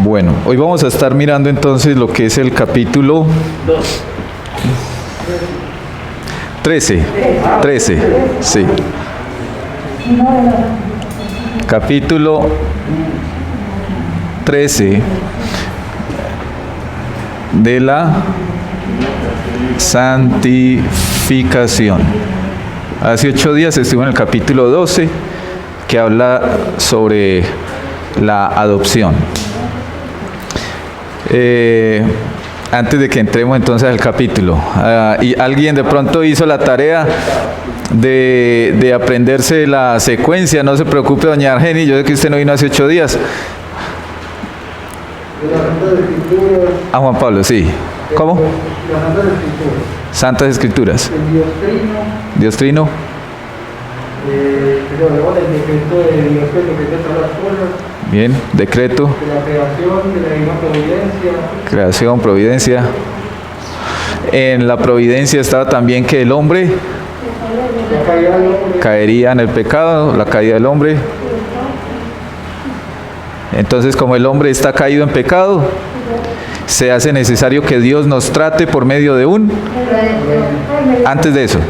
Bueno, hoy vamos a estar mirando entonces lo que es el capítulo 13, sí. Capítulo 13 de la santificación. Hace 8 días estuve en el capítulo 12 que habla sobre la adopción. Antes de que entremos entonces al capítulo, y alguien de pronto hizo la tarea de aprenderse la secuencia. No se preocupe, doña Argeni, yo sé que usted no vino hace 8 días. A Juan Pablo, sí. ¿Cómo? Santas Escrituras. Dios Trino. Bien, decreto. De la creación, de la divina providencia. Creación, providencia. En la providencia estaba también que el hombre caería en el pecado, la caída del hombre. Entonces, como el hombre está caído en pecado, se hace necesario que Dios nos trate por medio de antes de eso,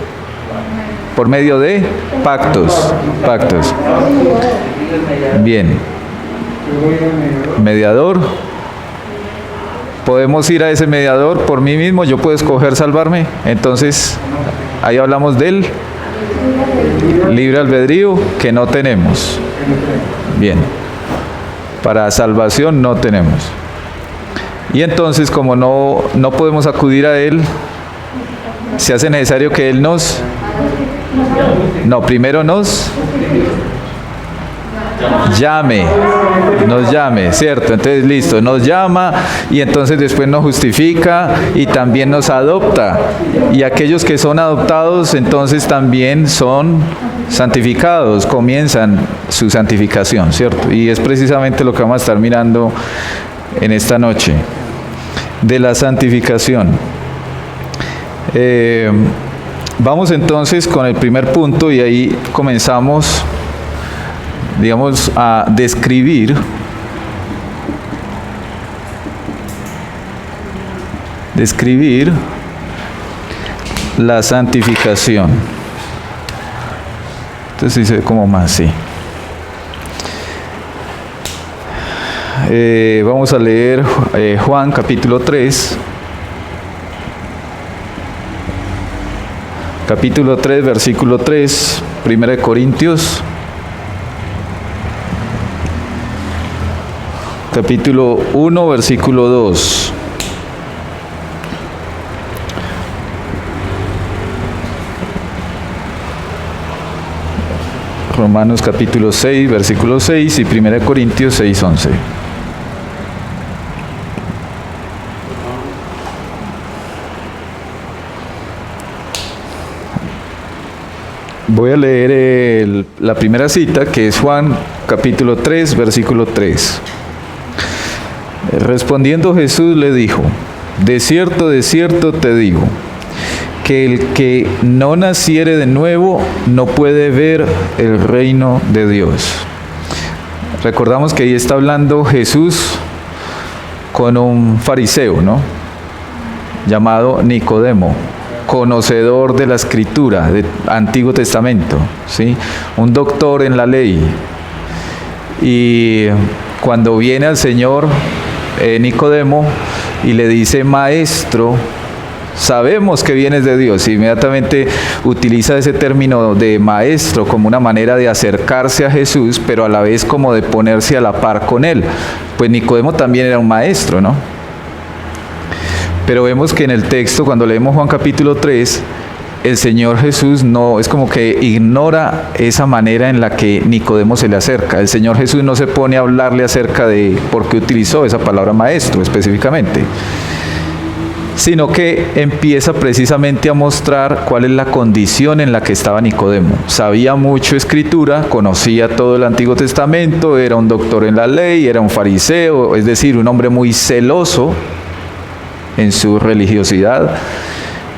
por medio de pactos. Bien. Mediador. Podemos ir a ese mediador por mí mismo, yo puedo escoger salvarme. Entonces, ahí hablamos del libre albedrío que no tenemos. Bien. Para salvación no tenemos. Y entonces, como no podemos acudir a Él, se hace necesario que Él primero nos llame, ¿cierto? Entonces, listo, nos llama y entonces después nos justifica y también nos adopta. Y aquellos que son adoptados, entonces también son santificados, comienzan su santificación, ¿cierto? Y es precisamente lo que vamos a estar mirando en esta noche, de la santificación. Vamos entonces con el primer punto y ahí comenzamos, digamos, a describir la santificación. Entonces dice como más, sí. Vamos a leer Juan capítulo 3. Capítulo 3, versículo 3, 1 Corintios. Capítulo 1, versículo 2. Romanos capítulo 6, versículo 6 y 1 Corintios 6, 11. Voy a leer la primera cita, que es Juan capítulo 3, versículo 3. Respondiendo Jesús le dijo: de cierto te digo, que el que no naciere de nuevo no puede ver el reino de Dios. Recordamos que ahí está hablando Jesús con un fariseo, ¿no? Llamado Nicodemo, conocedor de la Escritura, del Antiguo Testamento, ¿sí? Un doctor en la ley. Y cuando viene al Señor Nicodemo y le dice: maestro, sabemos que vienes de Dios. Inmediatamente utiliza ese término de maestro como una manera de acercarse a Jesús, pero a la vez como de ponerse a la par con él. Pues Nicodemo también era un maestro, ¿no? Pero vemos que en el texto, cuando leemos Juan capítulo 3, el Señor Jesús no, es como que ignora esa manera en la que Nicodemo se le acerca. El Señor Jesús no se pone a hablarle acerca de por qué utilizó esa palabra maestro específicamente, sino que empieza precisamente a mostrar cuál es la condición en la que estaba Nicodemo. Sabía mucho Escritura, conocía todo el Antiguo Testamento, era un doctor en la ley, era un fariseo, es decir, un hombre muy celoso en su religiosidad,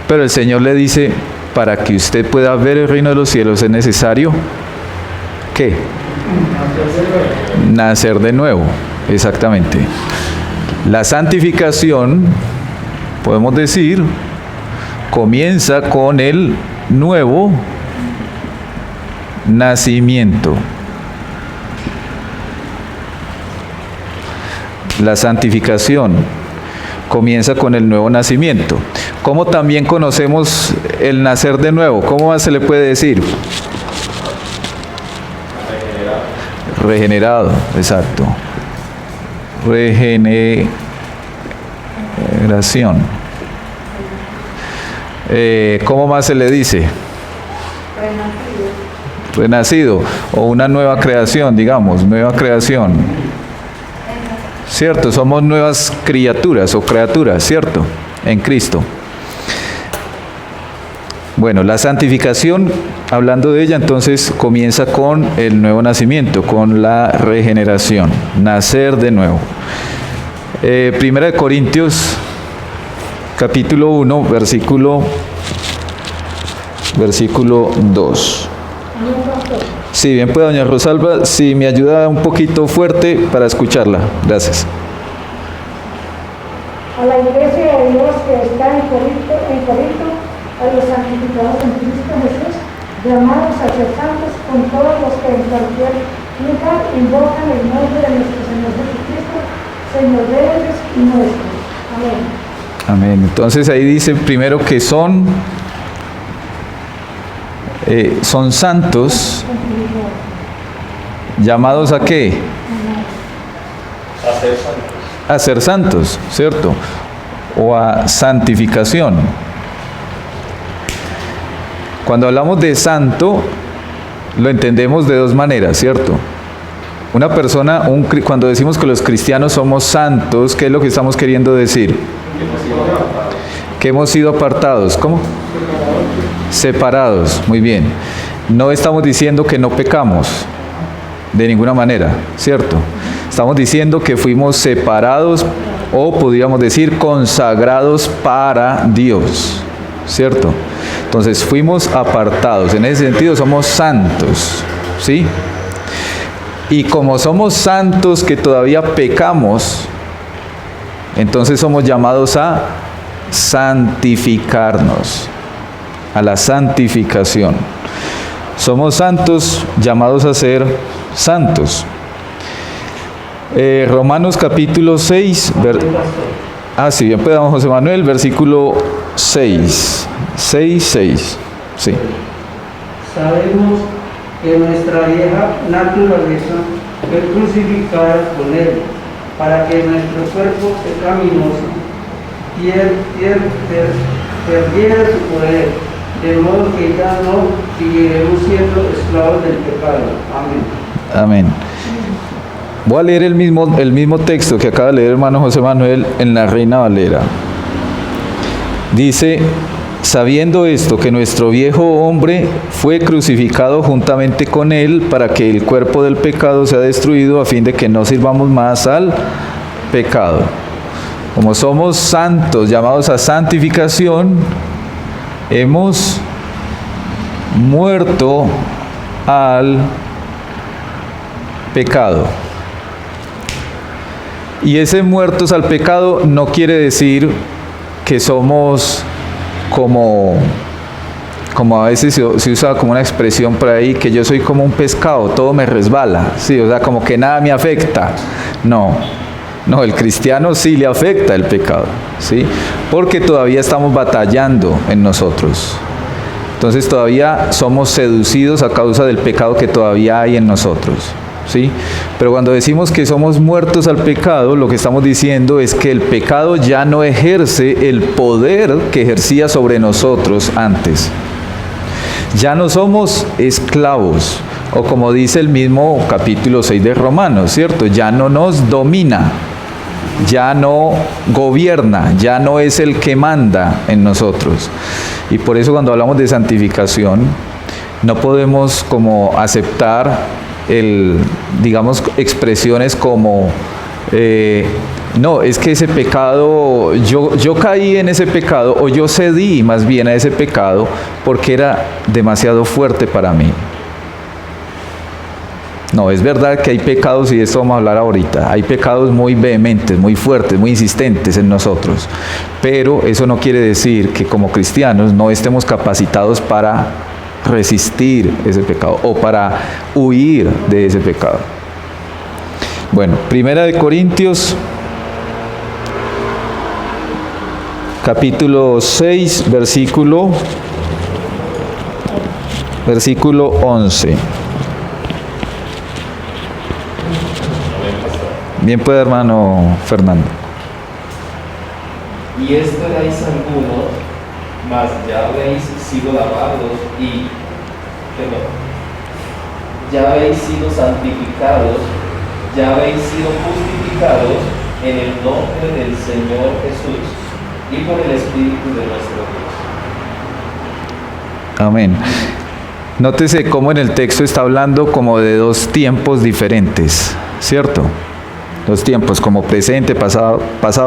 pero el Señor le dice: para que usted pueda ver el reino de los cielos es necesario, ¿qué? Nacer de nuevo. exactamente. La santificación, podemos decir, comienza con el nuevo nacimiento. La santificación comienza con el nuevo nacimiento. ¿Cómo también conocemos el nacer de nuevo? ¿Cómo más se le puede decir? Regenerado, exacto. Regeneración. ¿Cómo más se le dice? Renacido. O una nueva creación, digamos, nueva creación. ¿Cierto? Somos nuevas criaturas o criaturas, ¿cierto? En Cristo. Bueno, la santificación, hablando de ella, entonces comienza con el nuevo nacimiento, con la regeneración, nacer de nuevo. Primera de Corintios, capítulo 1, versículo 2. Sí, bien puede, doña Rosalba, si me ayuda un poquito fuerte para escucharla. Gracias. A la iglesia de Dios que está en Corinto, a los santificados en Cristo Jesús, llamados a ser santos con todos los que en cualquier lugar invocan el nombre de nuestro Señor Jesucristo, Señor de ellos y nuestros. Amén. Amén. Entonces ahí dice primero que son santos, llamados a qué? A ser santos. A ser santos, ¿cierto? O a santificación. Cuando hablamos de santo, lo entendemos de dos maneras, ¿cierto? Una persona, cuando decimos que los cristianos somos santos, ¿qué es lo que estamos queriendo decir? Que hemos sido apartados. ¿Cómo? Separados. Muy bien. No estamos diciendo que no pecamos, de ninguna manera, ¿cierto? Estamos diciendo que fuimos separados o podríamos decir consagrados para Dios, ¿cierto? Entonces fuimos apartados, en ese sentido somos santos, ¿sí? Y como somos santos que todavía pecamos, entonces somos llamados a santificarnos, a la santificación. Somos santos llamados a ser santos. Romanos capítulo 6, sí, bien, pues, José Manuel, versículo 6, sí. Sabemos que nuestra vieja naturaleza fue crucificada con él, para que nuestro cuerpo pecaminoso perdiera su poder, de modo que ya no seguiremos siendo esclavos del pecado. Amén. Amén. Voy a leer el mismo texto que acaba de leer el hermano José Manuel en la Reina Valera. Dice: sabiendo esto, que nuestro viejo hombre fue crucificado juntamente con él, para que el cuerpo del pecado sea destruido, a fin de que no sirvamos más al pecado. Como somos santos, llamados a santificación, hemos muerto al pecado. Y ese muertos al pecado no quiere decir que somos como a veces se usa como una expresión por ahí, que yo soy como un pescado, todo me resbala, sí, o sea, como que nada me afecta. No, el cristiano sí le afecta el pecado, ¿sí? Porque todavía estamos batallando en nosotros. Entonces todavía somos seducidos a causa del pecado que todavía hay en nosotros, ¿sí? Pero cuando decimos que somos muertos al pecado, lo que estamos diciendo es que el pecado ya no ejerce el poder que ejercía sobre nosotros antes. Ya no somos esclavos, o como dice el mismo capítulo 6 de Romanos, ¿cierto? Ya no nos domina, ya no gobierna, ya no es el que manda en nosotros. Y por eso cuando hablamos de santificación, no podemos como aceptar digamos, expresiones como no, es que ese pecado, yo caí en ese pecado, o yo cedí más bien a ese pecado porque era demasiado fuerte para mí. No, es verdad que hay pecados, y de esto vamos a hablar ahorita, hay pecados muy vehementes, muy fuertes, muy insistentes en nosotros, pero eso no quiere decir que como cristianos no estemos capacitados para resistir ese pecado o para huir de ese pecado. Bueno, 1 Corintios capítulo 6, versículo 11. Bien puede, hermano Fernando. Y esto erais algunos, mas ya habéis sido lavados y ya habéis sido santificados, ya habéis sido justificados en el nombre del Señor Jesús y por el Espíritu de nuestro Dios. Amén. Nótese cómo en el texto está hablando como de dos tiempos diferentes, ¿cierto? Dos tiempos, como presente, pasado,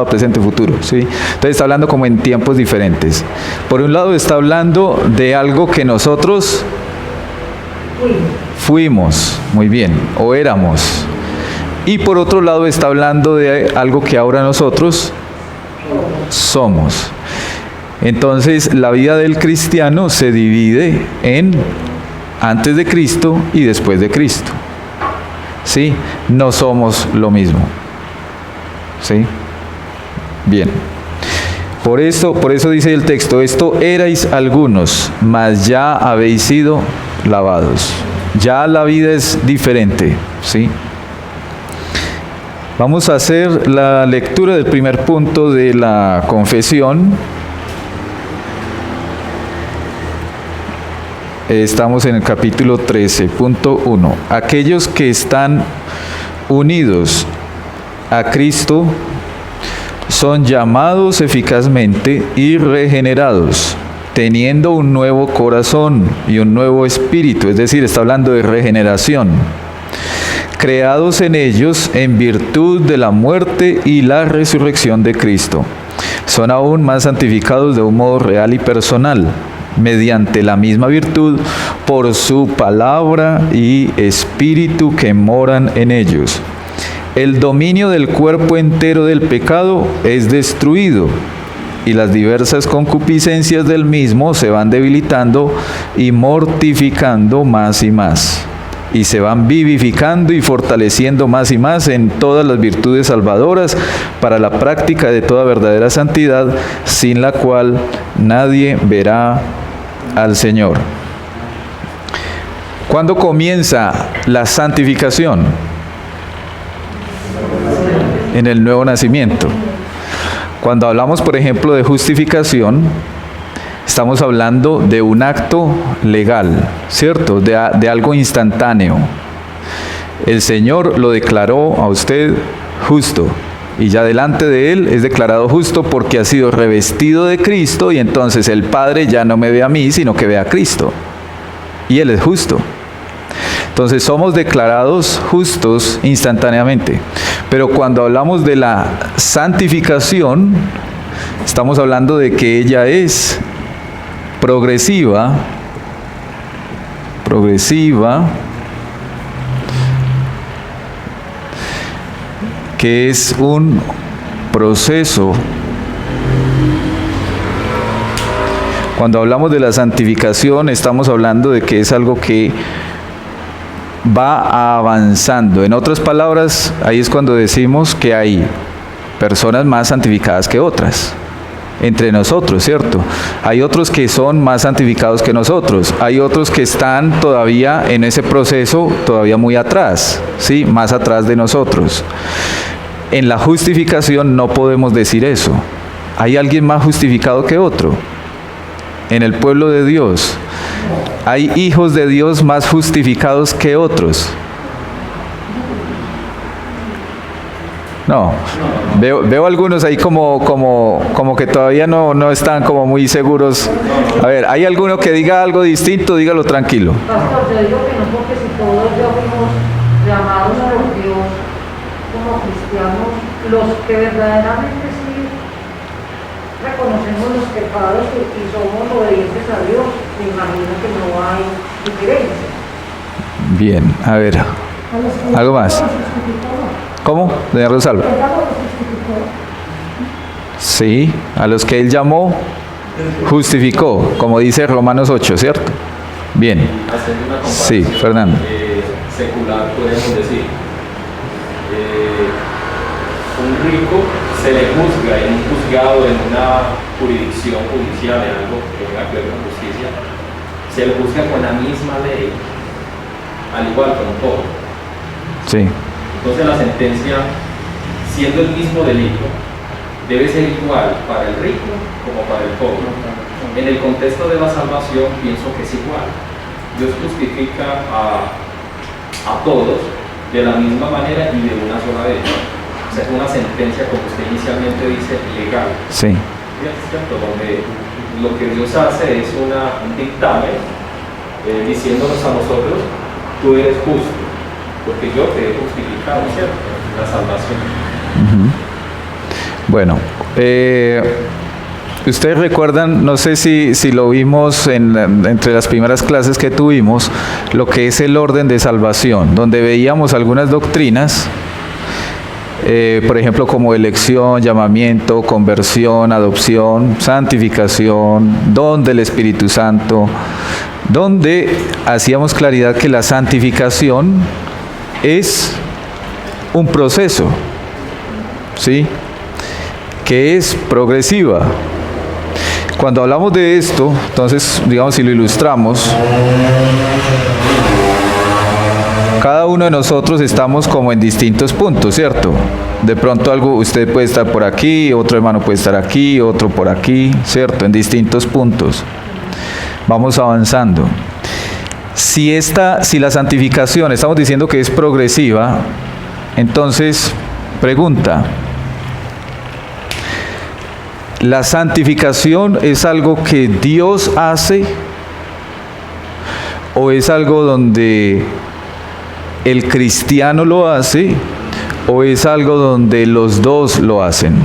presente, futuro, ¿sí? Entonces está hablando como en tiempos diferentes. Por un lado está hablando de algo que nosotros fuimos, muy bien, o éramos. Y por otro lado está hablando de algo que ahora nosotros somos. Entonces la vida del cristiano se divide en antes de Cristo y después de Cristo. ¿Sí? No somos lo mismo. ¿Sí? Bien. Por eso dice el texto, esto erais algunos, mas ya habéis sido lavados. Ya la vida es diferente. ¿Sí? Vamos a hacer la lectura del primer punto de la confesión. Estamos en el capítulo 13.1. Aquellos que están unidos a Cristo son llamados eficazmente y regenerados, teniendo un nuevo corazón y un nuevo espíritu, es decir, está hablando de regeneración, creados en ellos en virtud de la muerte y la resurrección de Cristo. Son aún más santificados de un modo real y personal, mediante la misma virtud, por su palabra y espíritu que moran en ellos. El dominio del cuerpo entero del pecado es destruido, y las diversas concupiscencias del mismo se van debilitando y mortificando más y más, y se van vivificando y fortaleciendo más y más en todas las virtudes salvadoras para la práctica de toda verdadera santidad, sin la cual nadie verá al Señor. ¿Cuándo comienza la santificación? En el nuevo nacimiento. Cuando hablamos, por ejemplo, de justificación, estamos hablando de un acto legal, ¿cierto? De algo instantáneo. El Señor lo declaró a usted justo, y ya delante de Él es declarado justo porque ha sido revestido de Cristo, y entonces el Padre ya no me ve a mí, sino que ve a Cristo. Y Él es justo. Entonces somos declarados justos instantáneamente. Pero cuando hablamos de la santificación, estamos hablando de que ella es progresiva, que es un proceso. Cuando hablamos de la santificación, estamos hablando de que es algo que va avanzando. En otras palabras, ahí es cuando decimos que hay personas más santificadas que otras. Entre nosotros, ¿cierto? Hay otros que son más santificados que nosotros. Hay otros que están todavía en ese proceso, todavía muy atrás, ¿sí? Más atrás de nosotros. En la justificación no podemos decir eso. ¿Hay alguien más justificado que otro? En el pueblo de Dios, ¿hay hijos de Dios más justificados que otros? No. Veo algunos ahí como que todavía no están como muy seguros. A ver, ¿hay alguno que diga algo distinto? Dígalo tranquilo. Pastor, yo digo que no, porque si todos ya fuimos llamados por Dios como cristianos, los que verdaderamente sí reconocemos los pecados y somos obedientes a Dios, me imagino que no hay diferencia. Bien, a ver, A los que ¿Algo más? los justificó. ¿Cómo? Doña Rosalba. ¿Verdad los justificó? Sí, a los que él llamó, justificó, como dice Romanos 8, ¿cierto? Bien. Haciendo una Sí, comparación Fernando. secular, podemos decir. Un rico se le juzga en un juzgado, en una jurisdicción judicial, en algo que tenga que ver con justicia, se le juzga con la misma ley, al igual con todo. Sí, Entonces la sentencia, siendo el mismo delito, debe ser igual para el rico como para el pobre. En el contexto de la salvación pienso que es igual. Dios justifica a todos de la misma manera y de una sola vez. O sea, es una sentencia, como usted inicialmente dice, legal. sí. ¿Cierto? Donde lo que Dios hace es un dictamen diciéndonos a nosotros, tú eres justo, porque yo te he justificado, ¿cierto? La salvación. Ujú. Bueno, ustedes recuerdan, no sé si lo vimos entre las primeras clases que tuvimos, lo que es el orden de salvación, donde veíamos algunas doctrinas, por ejemplo, como elección, llamamiento, conversión, adopción, santificación, don del Espíritu Santo, donde hacíamos claridad que la santificación es un proceso, ¿sí?, que es progresiva. Cuando hablamos de esto, entonces, digamos, si lo ilustramos, cada uno de nosotros estamos como en distintos puntos, ¿cierto? De pronto usted puede estar por aquí, otro hermano puede estar aquí, otro por aquí, ¿cierto? En distintos puntos. Vamos avanzando. Si la santificación, estamos diciendo que es progresiva, entonces, pregunta, ¿la santificación es algo que Dios hace o es algo donde el cristiano lo hace o es algo donde los dos lo hacen?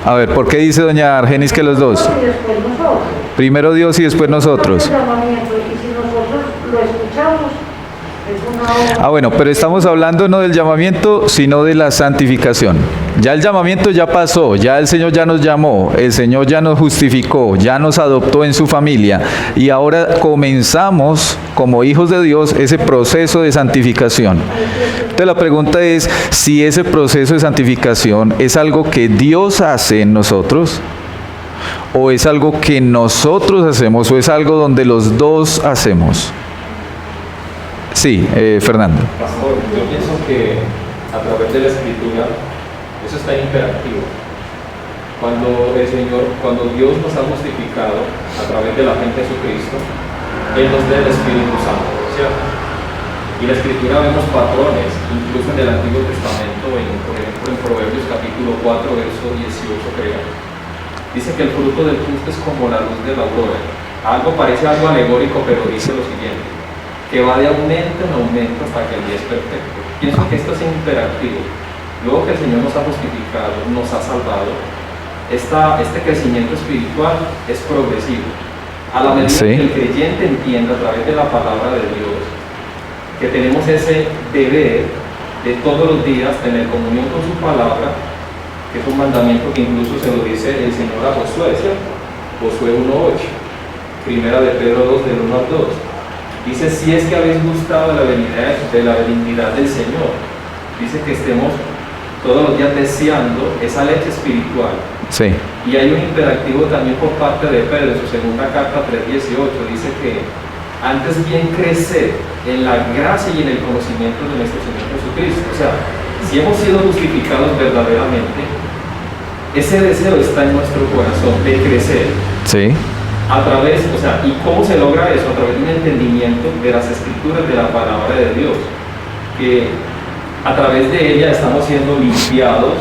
A ver, ¿por qué dice doña Argenis que los dos? Y después nosotros. Primero Dios y después nosotros. El llamamiento, y si nosotros lo escuchamos, es una obra. Ah, bueno, pero estamos hablando no del llamamiento, sino de la santificación. Ya el llamamiento ya pasó, ya el Señor ya nos llamó, el Señor ya nos justificó, ya nos adoptó en su familia y ahora comenzamos como hijos de Dios ese proceso de santificación. Entonces la pregunta es si ese proceso de santificación es algo que Dios hace en nosotros o es algo que nosotros hacemos o es algo donde los dos hacemos. Sí, Fernando. Pastor, yo pienso que a través de la Escritura eso está imperativo. Cuando Dios nos ha justificado a través de la fe en Jesucristo, Él nos da el Espíritu Santo, ¿cierto? Y en la Escritura vemos patrones, incluso en el Antiguo Testamento, por ejemplo en Proverbios capítulo 4, verso 18 creo. Dice que el fruto del justo es como la luz de la aurora. Parece algo alegórico, pero dice lo siguiente, que va de aumento en aumento hasta que el día es perfecto. Pienso que esto es imperativo. Luego que el Señor nos ha justificado, nos ha salvado, este crecimiento espiritual es progresivo. A la medida que el creyente entienda a través de la palabra de Dios que tenemos ese deber de todos los días tener comunión con su palabra, que es un mandamiento que incluso se lo dice el Señor a Josué, ¿cierto? Josué 1:8, primera de Pedro 2, del 1 al 2. Dice, si es que habéis gustado de la benignidad del Señor, dice que estemos todos los días deseando esa leche espiritual. Sí. Y hay un imperativo también por parte de Pedro en su segunda carta 3:18, dice que antes bien crecer en la gracia y en el conocimiento de nuestro Señor Jesucristo. O sea, si hemos sido justificados verdaderamente, ese deseo está en nuestro corazón de crecer. Sí. A través, ¿y cómo se logra eso? A través de un entendimiento de las Escrituras, de la palabra de Dios, que a través de ella estamos siendo limpiados,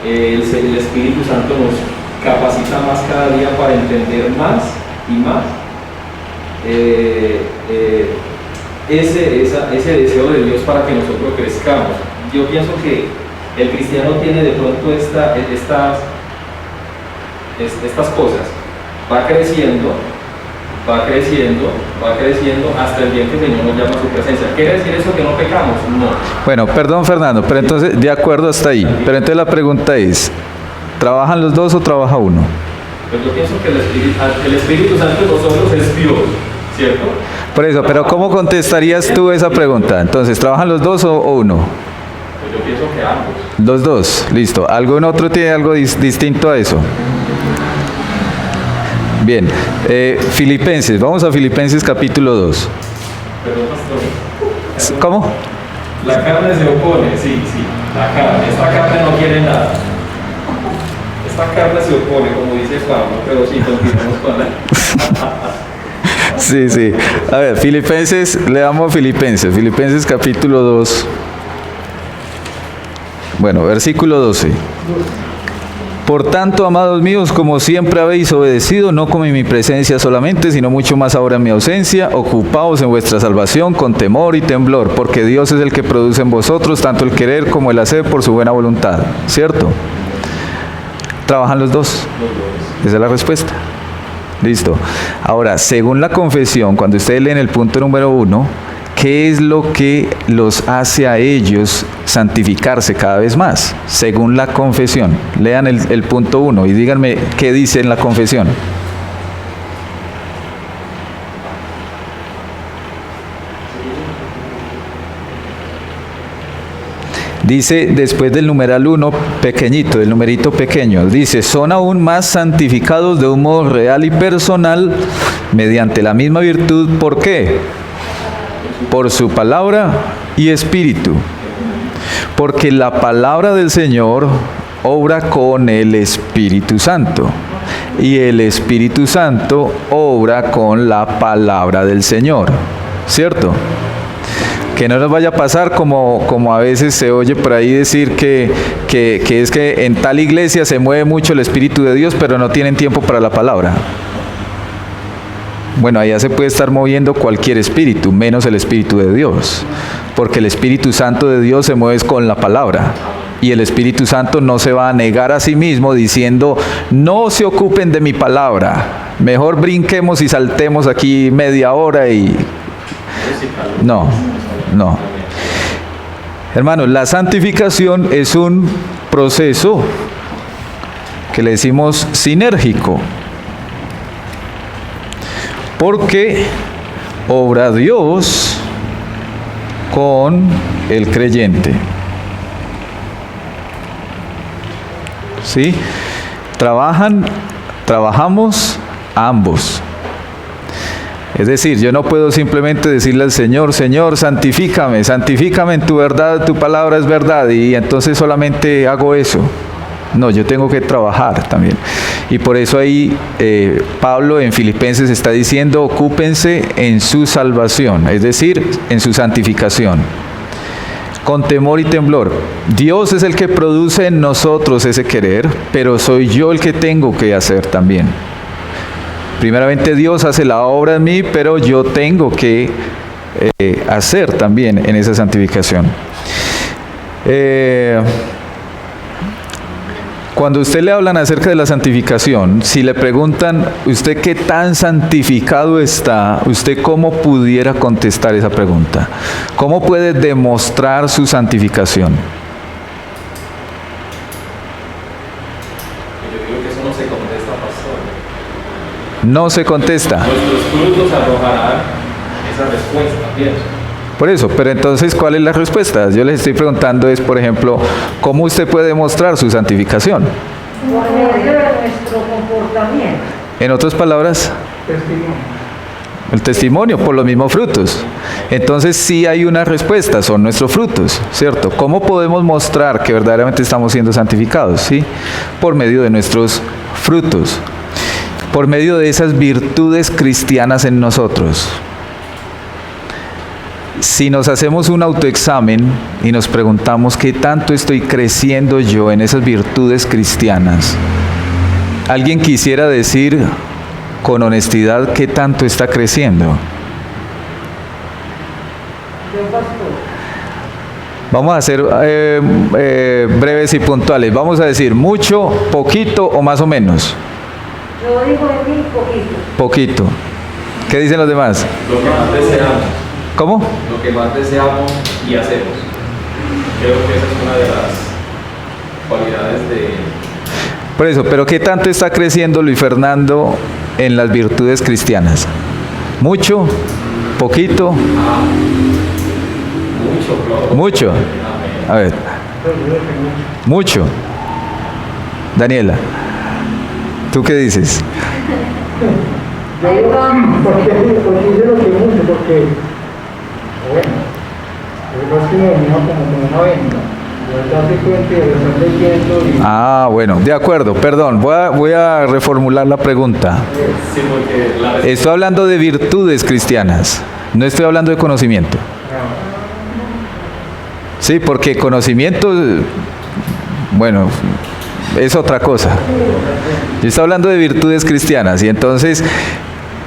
el Espíritu Santo nos capacita más cada día para entender más y más ese deseo de Dios para que nosotros crezcamos. Yo pienso que el cristiano tiene de pronto estas cosas, va creciendo va creciendo hasta el día que el Señor nos llama a su presencia. ¿Quiere decir eso que no pecamos? No. Bueno, perdón Fernando, pero entonces, de acuerdo hasta ahí. Pero entonces la pregunta es, ¿trabajan los dos o trabaja uno? Pues yo pienso que el Espíritu Santo en nosotros es Dios, ¿cierto? Por eso, pero ¿cómo contestarías tú esa pregunta? Entonces, ¿trabajan los dos o uno? Pues yo pienso que ambos. Los dos, listo. ¿Algún otro tiene algo distinto a eso? Bien, Filipenses, vamos a Filipenses capítulo 2. Perdón, pastor. ¿Cómo? La carne se opone, sí, la carne. Esta carne no quiere nada. Esta carne se opone, como dice Pablo, pero sí, continuamos con la... Sí. A ver, Filipenses, le damos Filipenses capítulo 2. Bueno, versículo 12. Por tanto, amados míos, como siempre habéis obedecido, no como en mi presencia solamente, sino mucho más ahora en mi ausencia, ocupaos en vuestra salvación con temor y temblor, porque Dios es el que produce en vosotros tanto el querer como el hacer por su buena voluntad. ¿Cierto? ¿Trabajan los dos? Esa es la respuesta. Listo. Ahora, según la confesión, cuando ustedes leen el punto número 1, ¿qué es lo que los hace a ellos santificarse cada vez más? Según la confesión. Lean el punto 1 y díganme qué dice en la confesión. Dice, después del numeral 1 pequeñito, del numerito pequeño, dice, son aún más santificados de un modo real y personal mediante la misma virtud. ¿Por qué? Por su palabra y espíritu. Porque la palabra del Señor obra con el Espíritu Santo. Y el Espíritu Santo obra con la palabra del Señor. ¿Cierto? Que no nos vaya a pasar como a veces se oye por ahí decir que es que en tal iglesia se mueve mucho el Espíritu de Dios, pero no tienen tiempo para la palabra. Bueno, allá se puede estar moviendo cualquier espíritu, menos el Espíritu de Dios, porque el Espíritu Santo de Dios se mueve con la palabra, y el Espíritu Santo no se va a negar a sí mismo diciendo, no se ocupen de mi palabra, mejor brinquemos y saltemos aquí media hora y... No. Hermanos, la santificación es un proceso que le decimos sinérgico, porque obra Dios con el creyente. ¿Sí? Trabajamos ambos. Es decir, yo no puedo simplemente decirle al Señor, Señor, santifícame en tu verdad, tu palabra es verdad, y entonces solamente hago eso. No, yo tengo que trabajar también. Y por eso ahí Pablo en Filipenses está diciendo, ocúpense en su salvación, es decir, en su santificación, con temor y temblor. Dios es el que produce en nosotros ese querer, pero soy yo el que tengo que hacer también. Primeramente Dios hace la obra en mí, pero yo tengo que hacer también en esa santificación. Cuando usted le hablan acerca de la santificación, si le preguntan, ¿usted qué tan santificado está? ¿Usted cómo pudiera contestar esa pregunta? ¿Cómo puede demostrar su santificación? No se contesta. Nuestros frutos arrojarán esa respuesta, pienso. Por eso, pero entonces, ¿cuál es la respuesta? Yo les estoy preguntando es, por ejemplo, ¿cómo usted puede demostrar su santificación? Por medio de nuestro comportamiento. En otras palabras, el testimonio, por los mismos frutos. Entonces sí hay una respuesta, son nuestros frutos, ¿cierto? ¿Cómo podemos mostrar que verdaderamente estamos siendo santificados? ¿Sí? Por medio de nuestros frutos. Por medio de esas virtudes cristianas en nosotros. Si nos hacemos un autoexamen y nos preguntamos qué tanto estoy creciendo yo en esas virtudes cristianas, ¿alguien quisiera decir con honestidad qué tanto está creciendo? Vamos a ser breves y puntuales. Vamos a decir mucho, poquito o más o menos. Yo digo de mí poquito. Poquito. ¿Qué dicen los demás? Lo que más deseamos. ¿Cómo? Lo que más deseamos y hacemos. Creo que esa es una de las cualidades de... Por eso, pero ¿qué tanto está creciendo Luis Fernando en las virtudes cristianas? ¿Mucho? ¿Poquito? Mucho, claro. ¿Mucho? Amén. A ver. ¿Mucho? Daniela, ¿tú qué dices? Ahí va. Porque yo lo que mucho, porque, bueno, es que me venía como una venta. Yo darse cuenta y de estar leyendo y... Ah, bueno, de acuerdo, perdón, voy a reformular la pregunta. Sí, porque la Estoy hablando de virtudes cristianas, no estoy hablando de conocimiento. Sí, porque conocimiento, bueno, es otra cosa. Yo estoy hablando de virtudes cristianas y entonces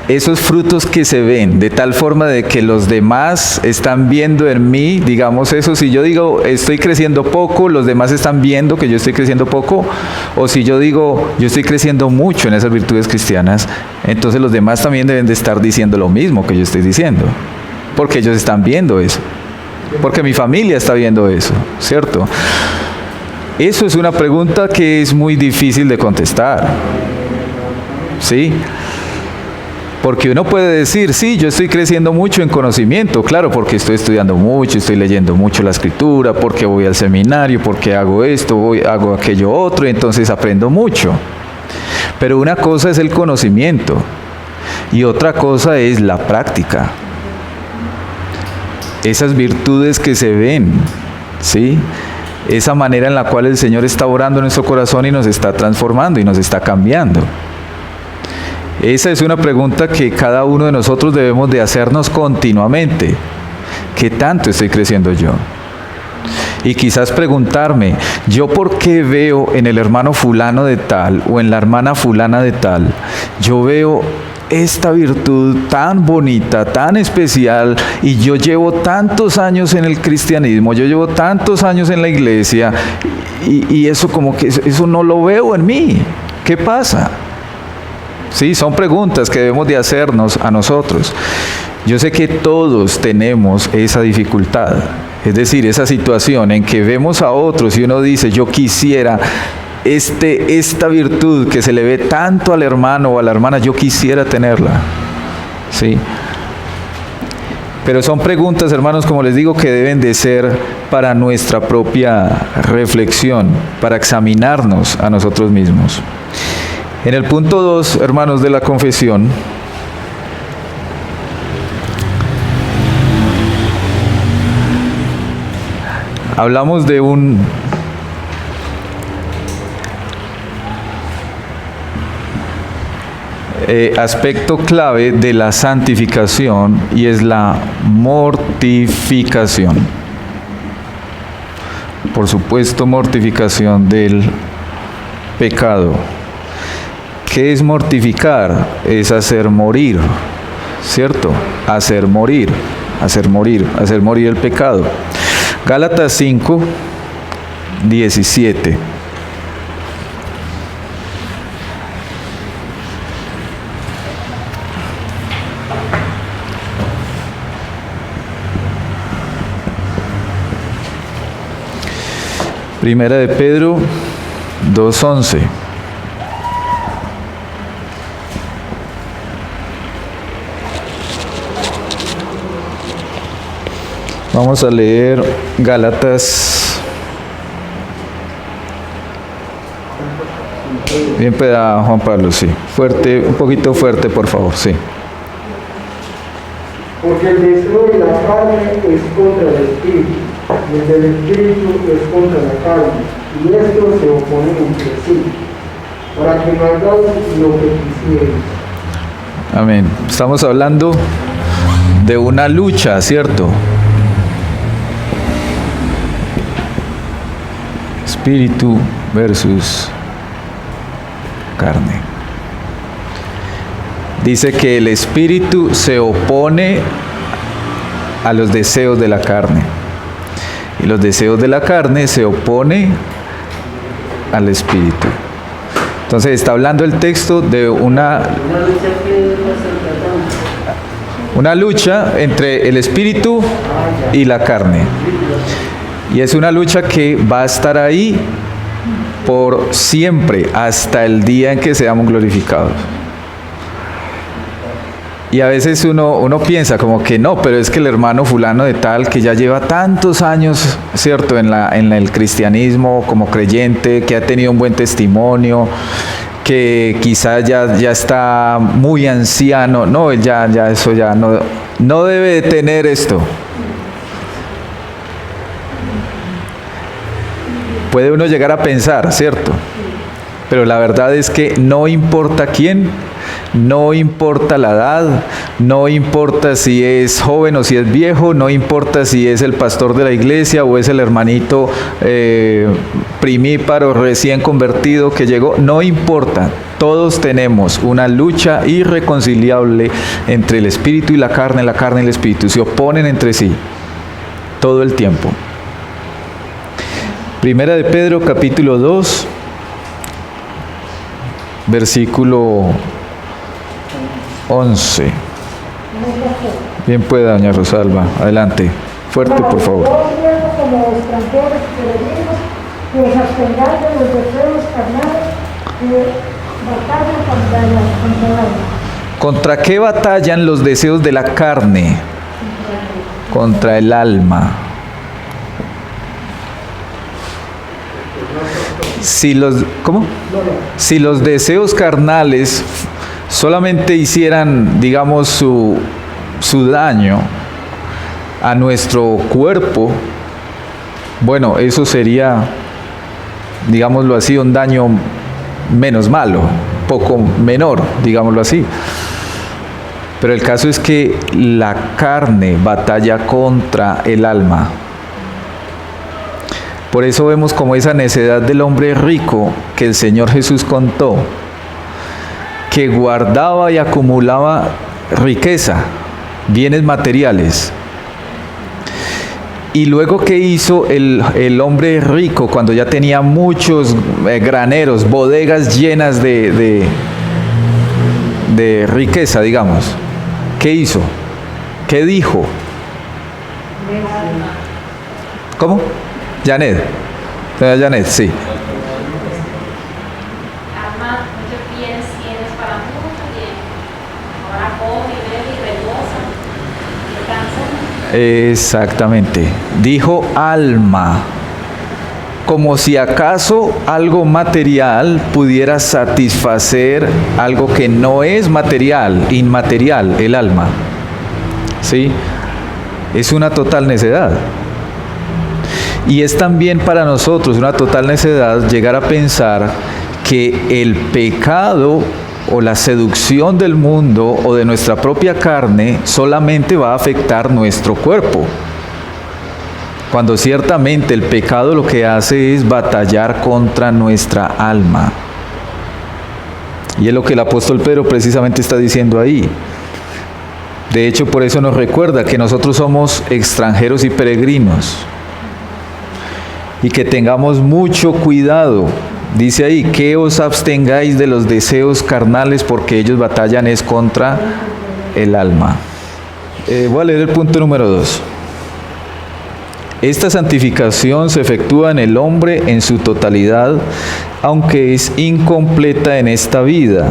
esos frutos que se ven de tal forma de que los demás están viendo en mí, digamos eso, si yo digo estoy creciendo poco, los demás están viendo que yo estoy creciendo poco, o si yo digo yo estoy creciendo mucho en esas virtudes cristianas, entonces los demás también deben de estar diciendo lo mismo que yo estoy diciendo, porque ellos están viendo eso, porque mi familia está viendo eso, ¿cierto? Eso es una pregunta que es muy difícil de contestar, ¿sí? Porque uno puede decir, sí, yo estoy creciendo mucho en conocimiento, claro, porque estoy estudiando mucho, estoy leyendo mucho la escritura, porque voy al seminario, porque hago esto, hago aquello otro, y entonces aprendo mucho. Pero una cosa es el conocimiento y otra cosa es la práctica. Esas virtudes que se ven, ¿sí? Esa manera en la cual el Señor está orando en nuestro corazón y nos está transformando y nos está cambiando. Esa es una pregunta que cada uno de nosotros debemos de hacernos continuamente. ¿Qué tanto estoy creciendo yo? Y quizás preguntarme, ¿yo por qué veo en el hermano fulano de tal o en la hermana fulana de tal? Yo veo esta virtud tan bonita, tan especial, y yo llevo tantos años en el cristianismo, yo llevo tantos años en la iglesia, y eso como que eso no lo veo en mí. ¿Qué pasa? Sí, son preguntas que debemos de hacernos a nosotros. Yo sé que todos tenemos esa dificultad, es decir, esa situación en que vemos a otros y uno dice, yo quisiera esta virtud que se le ve tanto al hermano o a la hermana, yo quisiera tenerla. Sí. Pero son preguntas, hermanos, como les digo, que deben de ser para nuestra propia reflexión, para examinarnos a nosotros mismos. En el punto 2, hermanos, de la confesión, hablamos de un aspecto clave de la santificación y es la mortificación. Por supuesto, mortificación del pecado. ¿Qué es mortificar? Es hacer morir, ¿cierto? Hacer morir el pecado. Gálatas 5, 17. Primera de Pedro 2:11. Vamos a leer Gálatas. Bien, peda Juan Pablo, sí. Fuerte, un poquito fuerte, por favor, sí. Porque el deseo de la carne es contra el espíritu, y el del espíritu es contra la carne, y estos se oponen entre sí, para que no hagáis lo que quisierais. Amén. Estamos hablando de una lucha, ¿cierto? Espíritu versus carne. Dice que el espíritu se opone a los deseos de la carne. Y los deseos de la carne se oponen al espíritu. Entonces está hablando el texto de una... Una lucha entre el espíritu y la carne. Y es una lucha que va a estar ahí por siempre, hasta el día en que seamos glorificados. Y a veces uno piensa como que no, pero es que el hermano fulano de tal, que ya lleva tantos años, ¿cierto?, en el cristianismo como creyente, que ha tenido un buen testimonio, que quizás ya está muy anciano, no, él ya eso ya no debe de tener esto. Puede uno llegar a pensar, ¿cierto? Pero la verdad es que no importa quién, no importa la edad, no importa si es joven o si es viejo, no importa si es el pastor de la iglesia o es el hermanito primíparo recién convertido que llegó, no importa. Todos tenemos una lucha irreconciliable entre el espíritu y la carne y el espíritu. Se oponen entre sí todo el tiempo. Primera de Pedro, capítulo 2, versículo 11. Bien pueda, doña Rosalba. Adelante. Fuerte, por favor. Como extranjeros y peregrinos, que os abstengáis de los deseos carnales que batallan contra el alma. ¿Contra qué batallan los deseos de la carne? Contra el alma. Si los deseos carnales solamente hicieran, digamos, su daño a nuestro cuerpo, bueno, eso sería, digámoslo así, un daño menos malo, poco menor, digámoslo así. Pero el caso es que la carne batalla contra el alma. Por eso vemos como esa necedad del hombre rico que el Señor Jesús contó, que guardaba y acumulaba riqueza, bienes materiales. Y luego, ¿qué hizo el hombre rico cuando ya tenía muchos graneros, bodegas llenas de riqueza, digamos? ¿Qué hizo? ¿Qué dijo? ¿Cómo? Janet. Janet, sí. Arma muchos bienes tienes para mucho tiempo. Ahora come, bebe y reposa. Exactamente. Dijo alma. Como si acaso algo material pudiera satisfacer algo que no es material, inmaterial, el alma. ¿Sí? Es una total necedad. Y es también para nosotros una total necedad llegar a pensar que el pecado o la seducción del mundo o de nuestra propia carne solamente va a afectar nuestro cuerpo. Cuando ciertamente el pecado lo que hace es batallar contra nuestra alma. Y es lo que el apóstol Pedro precisamente está diciendo ahí. De hecho, por eso nos recuerda que nosotros somos extranjeros y peregrinos. Y que tengamos mucho cuidado. Dice ahí, que os abstengáis de los deseos carnales porque ellos batallan es contra el alma. Voy a leer el punto número 2. Esta santificación se efectúa en el hombre en su totalidad, aunque es incompleta en esta vida.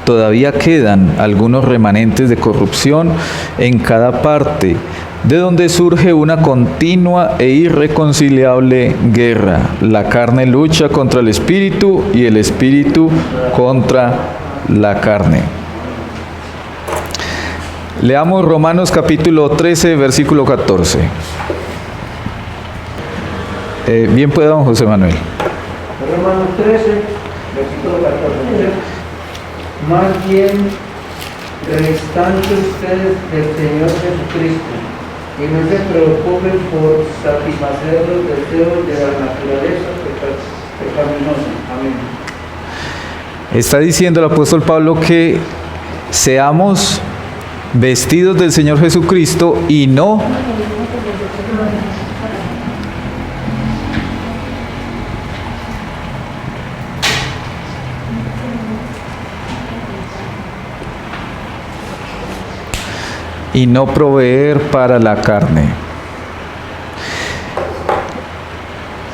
Todavía quedan algunos remanentes de corrupción en cada parte, de donde surge una continua e irreconciliable guerra. La carne lucha contra el espíritu y el espíritu contra la carne. Leamos Romanos capítulo 13, versículo 14. Bien pueda, don José Manuel. Romanos 13, versículo 14. Más bien, restante ustedes del Señor Jesucristo, y no se preocupen por satisfacer los deseos de la naturaleza pecaminosa. Amén. Está diciendo el apóstol Pablo que seamos vestidos del Señor Jesucristo y no y no proveer para la carne.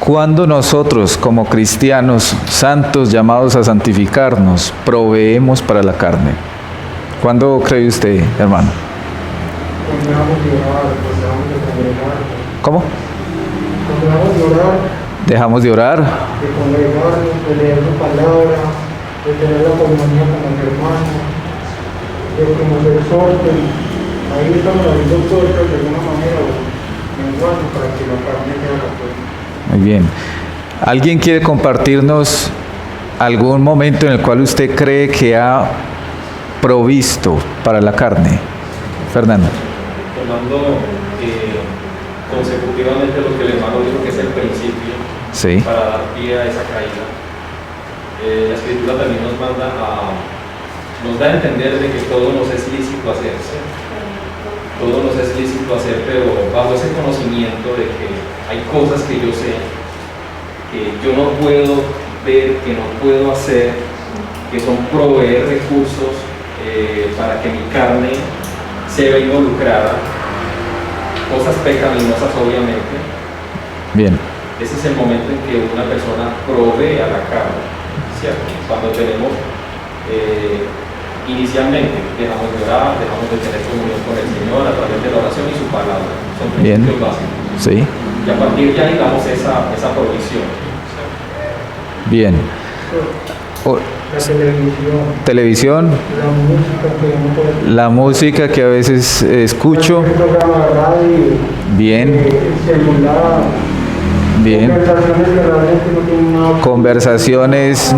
Cuando nosotros, como cristianos santos llamados a santificarnos, proveemos para la carne. ¿Cuándo cree usted, hermano? Cuando dejamos de orar, pues dejamos de congregar. ¿Cómo? Cuando dejamos de orar, Dejamos de orar. de congregarnos, de leer su palabra, de tener la comunión con los hermanos, de que nos exhorten. Ahí estamos haciendo fuerzas de alguna manera, menguando para que la carne sea la fuerza. Muy bien. ¿Alguien quiere compartirnos algún momento en el cual usted cree que ha provisto para la carne? Fernando. Tomando consecutivamente lo que el hermano dijo que es el principio Sí. para dar pie a esa caída. La Escritura también nos da a entender de que todo nos es lícito hacer, ¿sí? Todo nos es lícito hacer, pero bajo ese conocimiento de que hay cosas que yo sé, que yo no puedo ver, que no puedo hacer, que son proveer recursos para que mi carne se vea involucrada, cosas pecaminosas obviamente. Bien. Ese es el momento en que una persona provee a la carne, ¿cierto? Cuando tenemos, inicialmente, dejamos de orar, dejamos de tener comunión con el Señor a través de la oración y su palabra. Son Bien. principios básicos. Sí. Y a partir de ahí damos esa provisión. Bien. O- La televisión, televisión, la música que uno puede la música que a veces escucho. el programa de radio, Bien. el celular, Bien. conversaciones que realmente no tienen nada. Conversaciones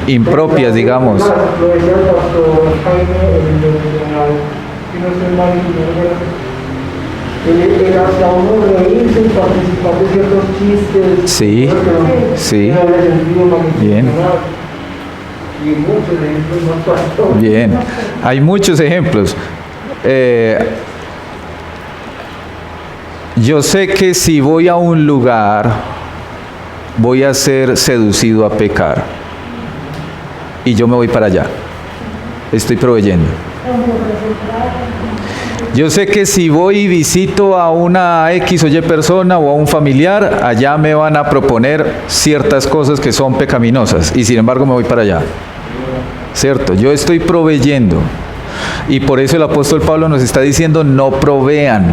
impropias, digamos. Lo decía el pastor Jaime, el devocional, si no estoy mal, el hasta uno reírse y participar de ciertos chistes. Sí, sí. No había sentido Bien. malintencionado. Y muchos ejemplos más pastor. Bien. Hay muchos ejemplos. Yo sé que si voy a un lugar, voy a ser seducido a pecar. Y yo me voy para allá. Estoy proveyendo. Yo sé que si voy y visito a una X o Y persona o a un familiar, allá me van a proponer ciertas cosas que son pecaminosas y sin embargo me voy para allá. ¿Cierto? Yo estoy proveyendo. Y por eso el apóstol Pablo nos está diciendo no provean,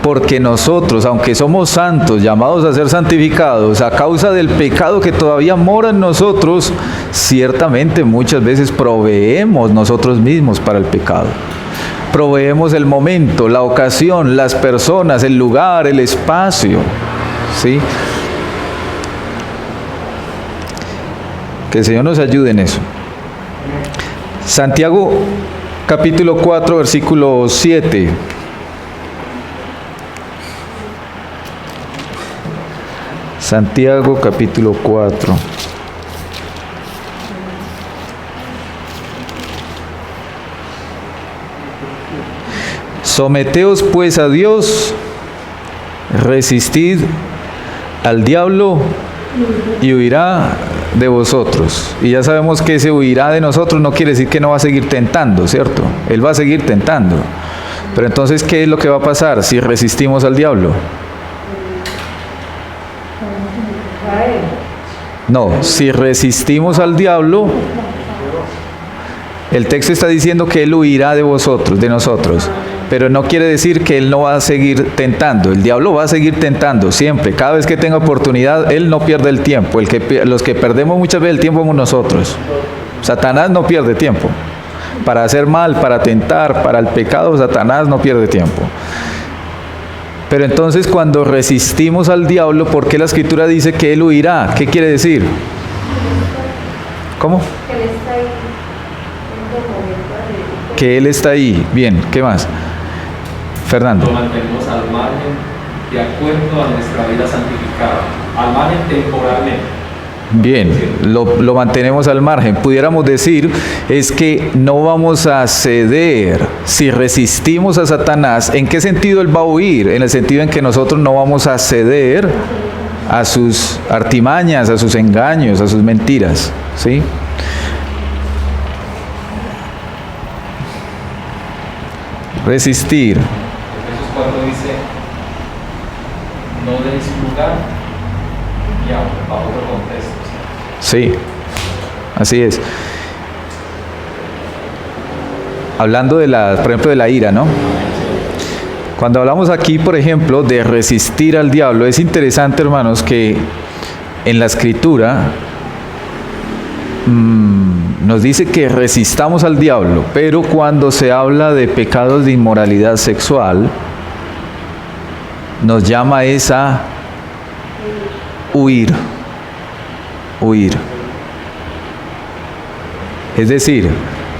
porque nosotros, aunque somos santos, llamados a ser santificados, a causa del pecado que todavía mora en nosotros, ciertamente muchas veces proveemos nosotros mismos para el pecado. Proveemos el momento, la ocasión, las personas, el lugar, el espacio, ¿sí? Que el Señor nos ayude en eso. Santiago capítulo 4, versículo 7. Santiago capítulo 4. Someteos pues a Dios, resistid al diablo y huirá de vosotros. Y ya sabemos que ese huirá de nosotros no quiere decir que no va a seguir tentando, ¿cierto? Él va a seguir tentando. Pero entonces, ¿qué es lo que va a pasar si resistimos al diablo? No, si resistimos al diablo, el texto está diciendo que él huirá de vosotros, de nosotros. Pero no quiere decir que él no va a seguir tentando. El diablo va a seguir tentando siempre. Cada vez que tenga oportunidad, él no pierde el tiempo. Los que perdemos muchas veces el tiempo somos nosotros. Satanás no pierde tiempo. Para hacer mal, para tentar, para el pecado, Satanás no pierde tiempo. Pero entonces cuando resistimos al diablo, ¿por qué la Escritura dice que él huirá? ¿Qué quiere decir? ¿Cómo? Que él está ahí. Bien, ¿qué más? Fernando. Lo mantenemos al margen de acuerdo a nuestra vida santificada, al margen temporalmente. Bien, lo mantenemos al margen. Pudiéramos decir es que no vamos a ceder si resistimos a Satanás. ¿En qué sentido él va a huir? En el sentido en que nosotros no vamos a ceder a sus artimañas, a sus engaños, a sus mentiras, ¿sí? Resistir. 4 dice, no deis lugar al diablo, bajo otro contexto. Sí, así es. Hablando de por ejemplo, de la ira, ¿no? Cuando hablamos aquí, por ejemplo, de resistir al diablo, es interesante, hermanos, que en la Escritura nos dice que resistamos al diablo, pero cuando se habla de pecados de inmoralidad sexual, nos llama a huir. Es decir,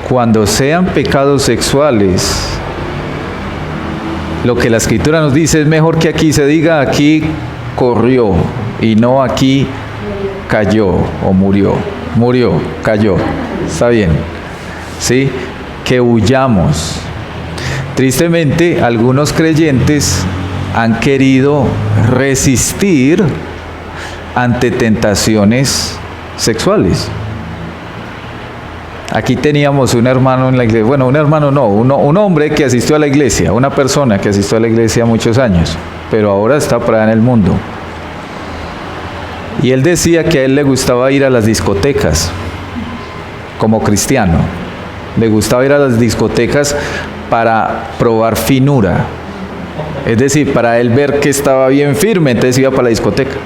cuando sean pecados sexuales, lo que la Escritura nos dice es mejor que aquí se diga aquí corrió y no aquí cayó o murió. Cayó. Está bien. ¿Sí? Que huyamos. Tristemente, algunos creyentes han querido resistir ante tentaciones sexuales. Aquí teníamos un hermano en la iglesia, bueno, un hermano no, un hombre que asistió a la iglesia, una persona que asistió a la iglesia muchos años, pero ahora está por allá en el mundo. Y él decía que a él le gustaba ir a las discotecas, como cristiano. Le gustaba ir a las discotecas para probar finura. Es decir, para él ver que estaba bien firme, entonces iba para la discoteca.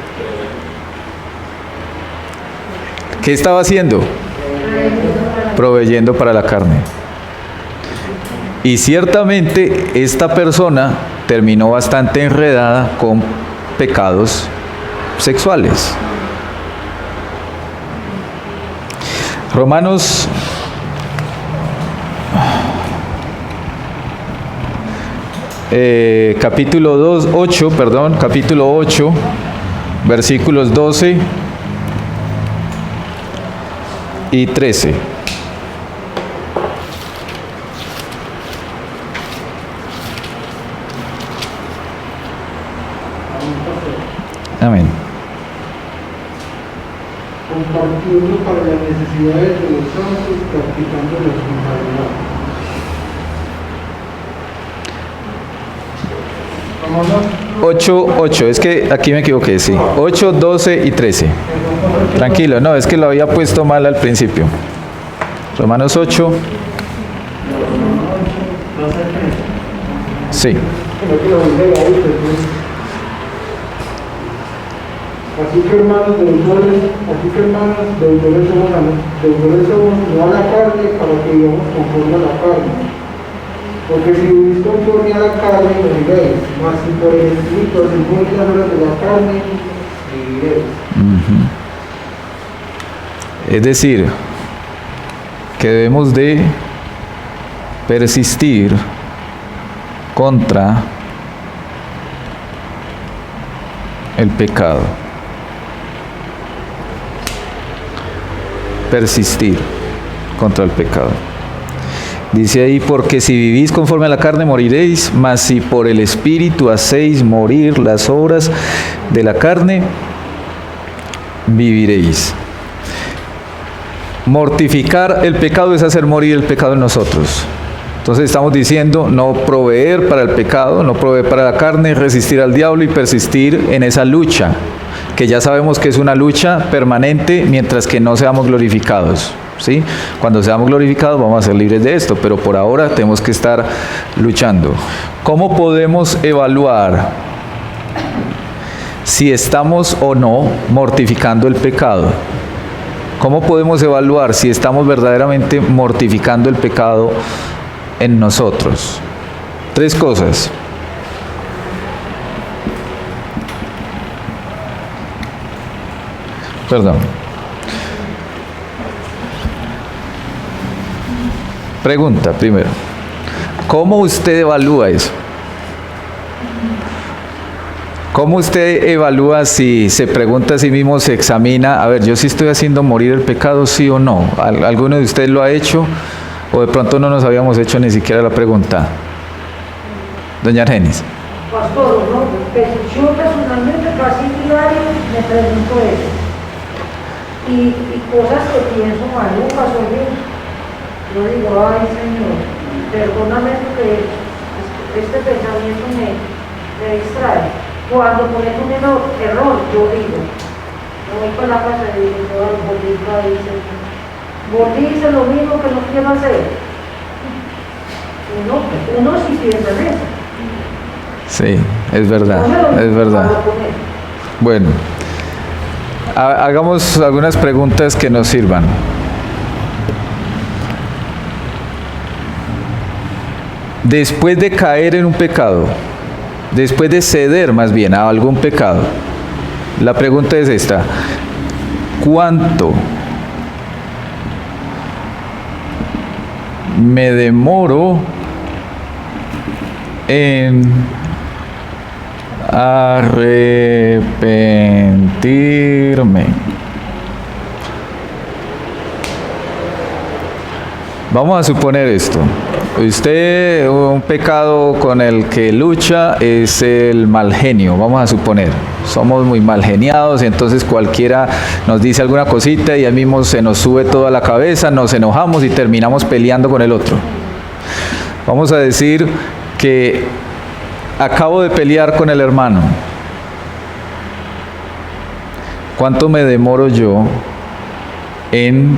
¿Qué estaba haciendo? Proveyendo para la carne. Y ciertamente esta persona terminó bastante enredada con pecados sexuales. Romanos capítulo 8, versículos 12 y 13. Amén. Compartiendo para las necesidades de los santos, practicando la hospitalidad. 8, es que aquí me equivoqué, sí. 8, 12 y 13. Tranquilo, no, es que lo había puesto mal al principio. Romanos 8. Sí. Así que hermanos, deudores somos no a la carne, para que vivamos conforme a la carne. Porque si vivís conforme a la carne, moriréis, mas si por el Espíritu hacéis morir las obras de la carne, viviréis. Es decir, que debemos de persistir contra el pecado. Persistir contra el pecado. Dice ahí, porque si vivís conforme a la carne moriréis, mas si por el Espíritu hacéis morir las obras de la carne, viviréis. Mortificar el pecado es hacer morir el pecado en nosotros. Entonces estamos diciendo no proveer para el pecado, no proveer para la carne, resistir al diablo y persistir en esa lucha, que ya sabemos que es una lucha permanente mientras que no seamos glorificados, ¿sí? Cuando seamos glorificados vamos a ser libres de esto, pero por ahora tenemos que estar luchando. ¿Cómo podemos evaluar si estamos o no mortificando el pecado? ¿Cómo podemos evaluar si estamos verdaderamente mortificando el pecado en nosotros? 3 cosas. Perdón. Pregunta primero. ¿Cómo usted evalúa eso? ¿Cómo usted evalúa si se pregunta a sí mismo, se examina, a ver, yo sí estoy haciendo morir el pecado, sí o no? ¿Alguno de ustedes lo ha hecho? ¿O de pronto no nos habíamos hecho ni siquiera la pregunta? Doña Argenis. Pastor, ¿no? Yo personalmente casi diario me pregunto eso. Y cosas que pienso malucas, oye, yo digo, ay Señor, perdóname porque este pensamiento me distrae. Cuando cometo un error, yo digo, me voy para la casa y digo, volví a hice lo mismo que no quiero hacer. Uno sí piensa en eso. Sí, es verdad, es verdad. Bueno, hagamos algunas preguntas que nos sirvan. Después de caer en un pecado, después de ceder más bien a algún pecado, la pregunta es esta: ¿cuánto me demoro en arrepentirme? Vamos a suponer esto. Usted, un pecado con el que lucha es el mal genio, vamos a suponer. Somos muy mal geniados y entonces cualquiera nos dice alguna cosita y ahí mismo se nos sube toda la cabeza, nos enojamos y terminamos peleando con el otro. Vamos a decir que acabo de pelear con el hermano. ¿Cuánto me demoro yo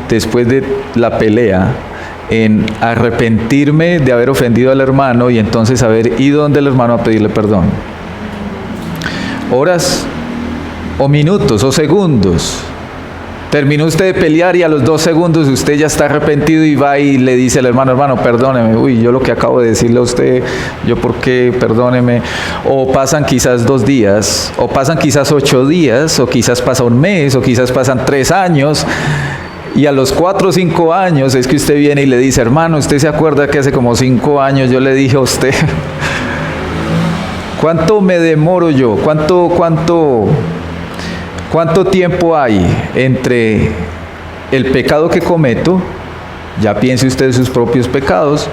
después de la pelea, en arrepentirme de haber ofendido al hermano y entonces haber ido donde el hermano a pedirle perdón? ¿Horas o minutos o segundos? Terminó usted de pelear y a los 2 segundos usted ya está arrepentido y va y le dice al hermano: hermano, perdóneme, uy, yo lo que acabo de decirle a usted, yo por qué, perdóneme. O pasan quizás 2 días, o pasan quizás 8 días, o quizás pasa un mes, o quizás pasan 3 años. Y a los 4 o 5 años es que usted viene y le dice: hermano, ¿usted se acuerda que hace como 5 años yo le dije a usted? ¿Cuánto me demoro yo? ¿Cuánto tiempo hay entre el pecado que cometo, ya piense usted en sus propios pecados,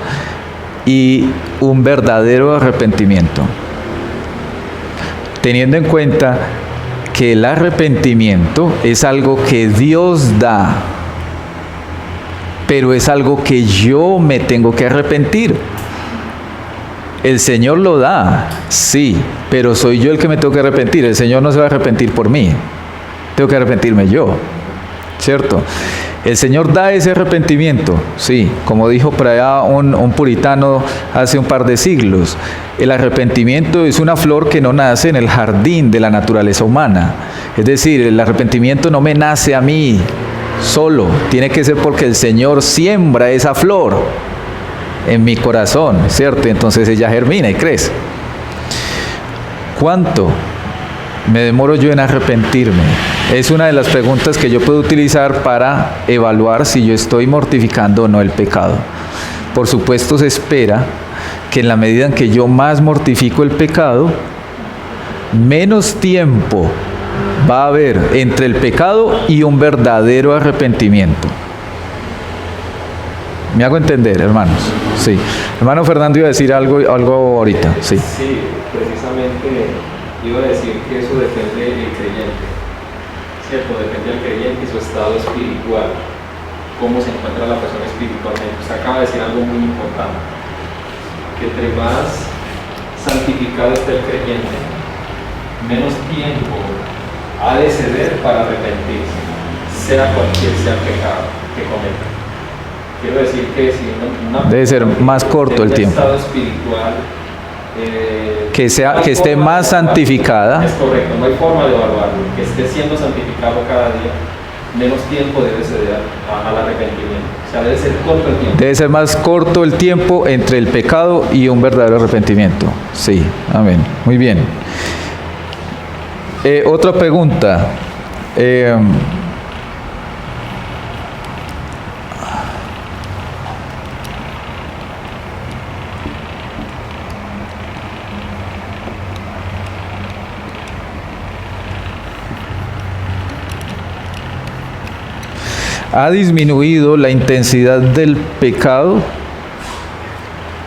y un verdadero arrepentimiento? Teniendo en cuenta que el arrepentimiento es algo que Dios da, pero es algo que yo me tengo que arrepentir. El Señor lo da, sí, pero soy yo el que me tengo que arrepentir. El Señor no se va a arrepentir por mí, tengo que arrepentirme yo, ¿cierto? El Señor da ese arrepentimiento, sí, como dijo por allá un puritano hace un par de siglos: el arrepentimiento es una flor que no nace en el jardín de la naturaleza humana. Es decir, el arrepentimiento no me nace a mí solo, tiene que ser porque el Señor siembra esa flor en mi corazón, ¿cierto? Entonces ella germina y crece. ¿Cuánto me demoro yo en arrepentirme? Es una de las preguntas que yo puedo utilizar para evaluar si yo estoy mortificando o no el pecado. Por supuesto, se espera que en la medida en que yo más mortifico el pecado, menos tiempo va a haber entre el pecado y un verdadero arrepentimiento. ¿Me hago entender, hermanos? Sí. Hermano Fernando iba a decir algo ahorita. Sí. Sí, precisamente iba a decir que eso depende del creyente, ¿cierto? Depende del creyente y su estado espiritual, cómo se encuentra la persona espiritualmente. Usted acaba de decir algo muy importante, que entre más santificado esté el creyente, menos tiempo ha de ceder para arrepentirse, sea cualquier sea el pecado que cometa. Quiero decir que si una debe ser más corto el tiempo, estado espiritual, que esté más santificada. Es correcto, no hay forma de evaluarlo. Que esté siendo santificado cada día, menos tiempo debe ceder al arrepentimiento. O sea, debe ser corto el tiempo. Debe ser más corto el tiempo entre el pecado y un verdadero arrepentimiento. Sí, amén. Muy bien. Otra pregunta. ¿Ha disminuido la intensidad del pecado?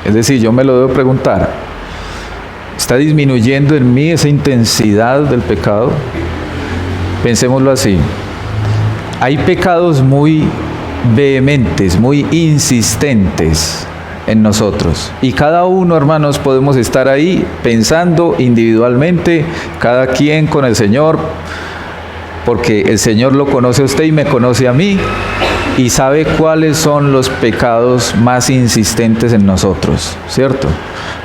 Es decir, yo me lo debo preguntar. ¿Está disminuyendo en mí esa intensidad del pecado? Pensémoslo así. Hay pecados muy vehementes, muy insistentes, en nosotros. Y cada uno, hermanos, podemos estar ahí pensando individualmente, cada quien con el Señor, porque el Señor lo conoce a usted y me conoce a mí, y sabe cuáles son los pecados más insistentes en nosotros, ¿cierto?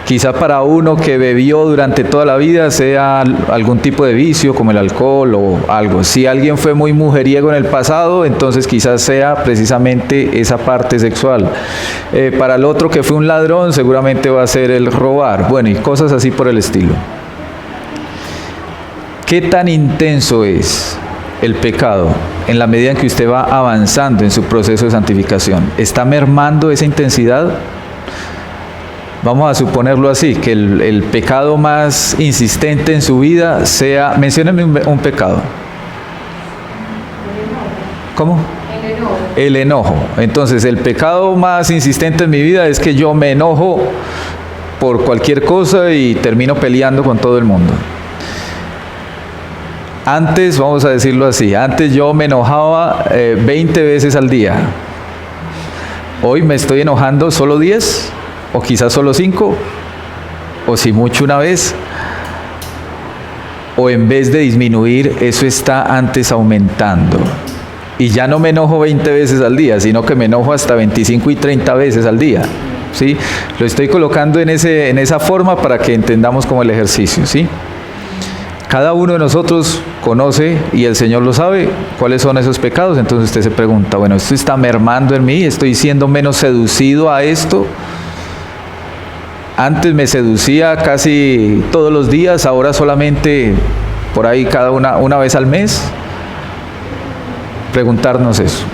Quizá para uno que bebió durante toda la vida sea algún tipo de vicio como el alcohol o algo. Si alguien fue muy mujeriego en el pasado, entonces quizás sea precisamente esa parte sexual. Para el otro que fue un ladrón, seguramente va a ser el robar. Bueno, y cosas así por el estilo. ¿Qué tan intenso es el pecado en la medida en que usted va avanzando en su proceso de santificación? ¿Está mermando esa intensidad? Vamos a suponerlo así, que el pecado más insistente en su vida sea, menciónenme un pecado. ¿Cómo? El enojo. Entonces, el pecado más insistente en mi vida es que yo me enojo por cualquier cosa y termino peleando con todo el mundo. Antes, vamos a decirlo así, antes yo me enojaba 20 veces al día. Hoy me estoy enojando solo 10, o quizás solo 5, o si mucho una vez. O en vez de disminuir, eso está antes aumentando. Y ya no me enojo 20 veces al día, sino que me enojo hasta 25 y 30 veces al día. ¿Sí? Lo estoy colocando en esa forma para que entendamos como el ejercicio, ¿sí? Cada uno de nosotros conoce, y el Señor lo sabe, cuáles son esos pecados. Entonces usted se pregunta, bueno, ¿esto está mermando en mí? ¿Estoy siendo menos seducido a esto? Antes me seducía casi todos los días, ahora solamente por ahí cada una vez al mes. Preguntarnos eso.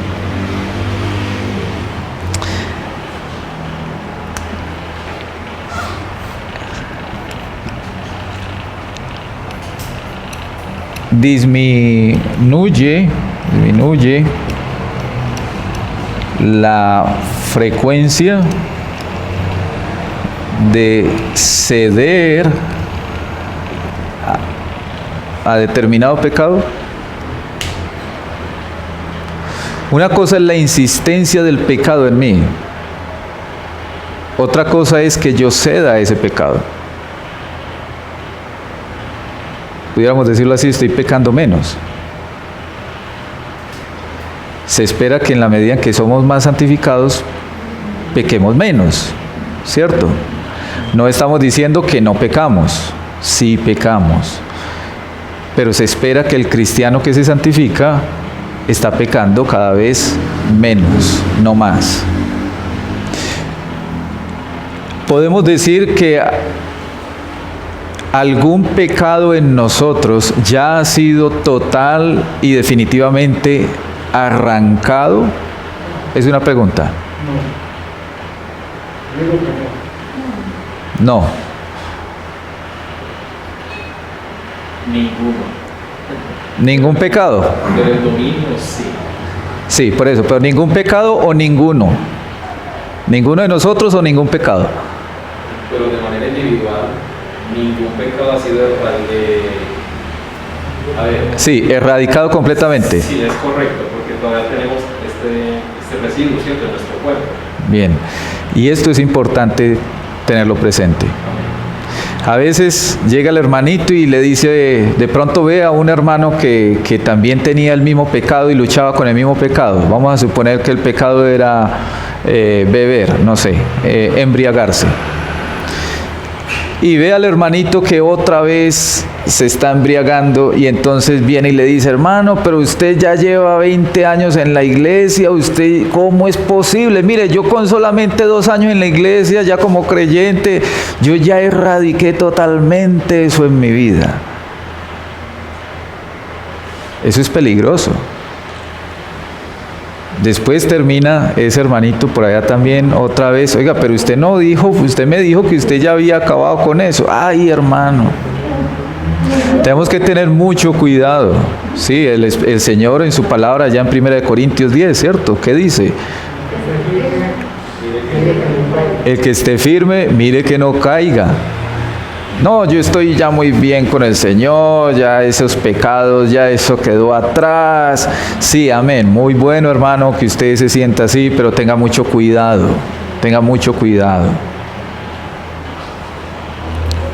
Disminuye la frecuencia de ceder a determinado pecado. Una cosa es la insistencia del pecado en mí, otra cosa es que yo ceda a ese pecado. Pudiéramos decirlo así, estoy pecando menos. Se espera que en la medida en que somos más santificados, pequemos menos, ¿cierto? No estamos diciendo que no pecamos, sí pecamos, pero se espera que el cristiano que se santifica está pecando cada vez menos, no más. Podemos decir que algún pecado en nosotros ya ha sido total y definitivamente arrancado. Es una pregunta. No. Digo que no. No. Ninguno. ¿Ningún pecado? Pero el dominio sí. Sí, por eso, pero ningún pecado o ninguno. ¿Ninguno de nosotros o ningún pecado? Pero de manera individual, ningún pecado ha sido Sí, erradicado completamente. Sí, es correcto, porque todavía tenemos este residuo, ¿cierto?, en nuestro cuerpo. Bien, y esto es importante tenerlo presente. A veces llega el hermanito y le dice, de pronto ve a un hermano que también tenía el mismo pecado y luchaba con el mismo pecado. Vamos a suponer que el pecado era beber, no sé, embriagarse. Y ve al hermanito que otra vez se está embriagando y entonces viene y le dice, hermano, pero usted ya lleva 20 años en la iglesia, usted, ¿cómo es posible? Mire, yo con solamente 2 años en la iglesia, ya como creyente, yo ya erradiqué totalmente eso en mi vida. Eso es peligroso. Después termina ese hermanito por allá también otra vez, oiga, pero usted no dijo, usted me dijo que usted ya había acabado con eso. Ay, hermano. Tenemos que tener mucho cuidado. Sí, el Señor en su palabra ya en 1 Corintios 10, ¿cierto? ¿Qué dice? El que esté firme, mire que no caiga. No, yo estoy ya muy bien con el Señor, ya esos pecados, ya eso quedó atrás. Sí, amén. Muy bueno, hermano, que usted se sienta así, pero tenga mucho cuidado. Tenga mucho cuidado.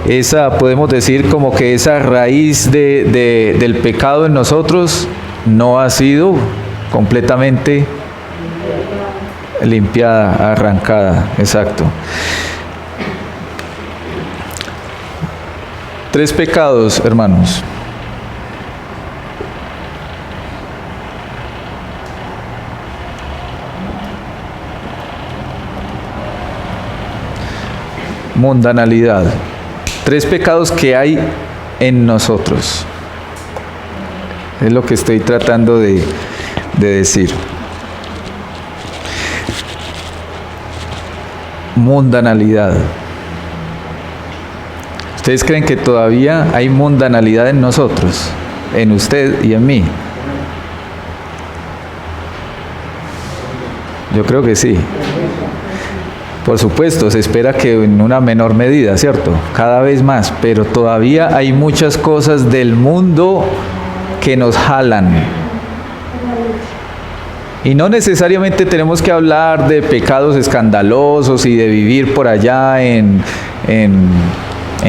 Esa, podemos decir como que esa raíz del pecado en nosotros no ha sido completamente limpiada, arrancada, exacto. 3 pecados, hermanos. Mundanalidad. 3 pecados que hay en nosotros. Es lo que estoy tratando de decir. Mundanalidad. ¿Ustedes creen que todavía hay mundanalidad en nosotros? En usted y en mí. Yo creo que sí. Por supuesto, se espera que en una menor medida, ¿cierto? Cada vez más, pero todavía hay muchas cosas del mundo que nos jalan. Y no necesariamente tenemos que hablar de pecados escandalosos y de vivir por allá en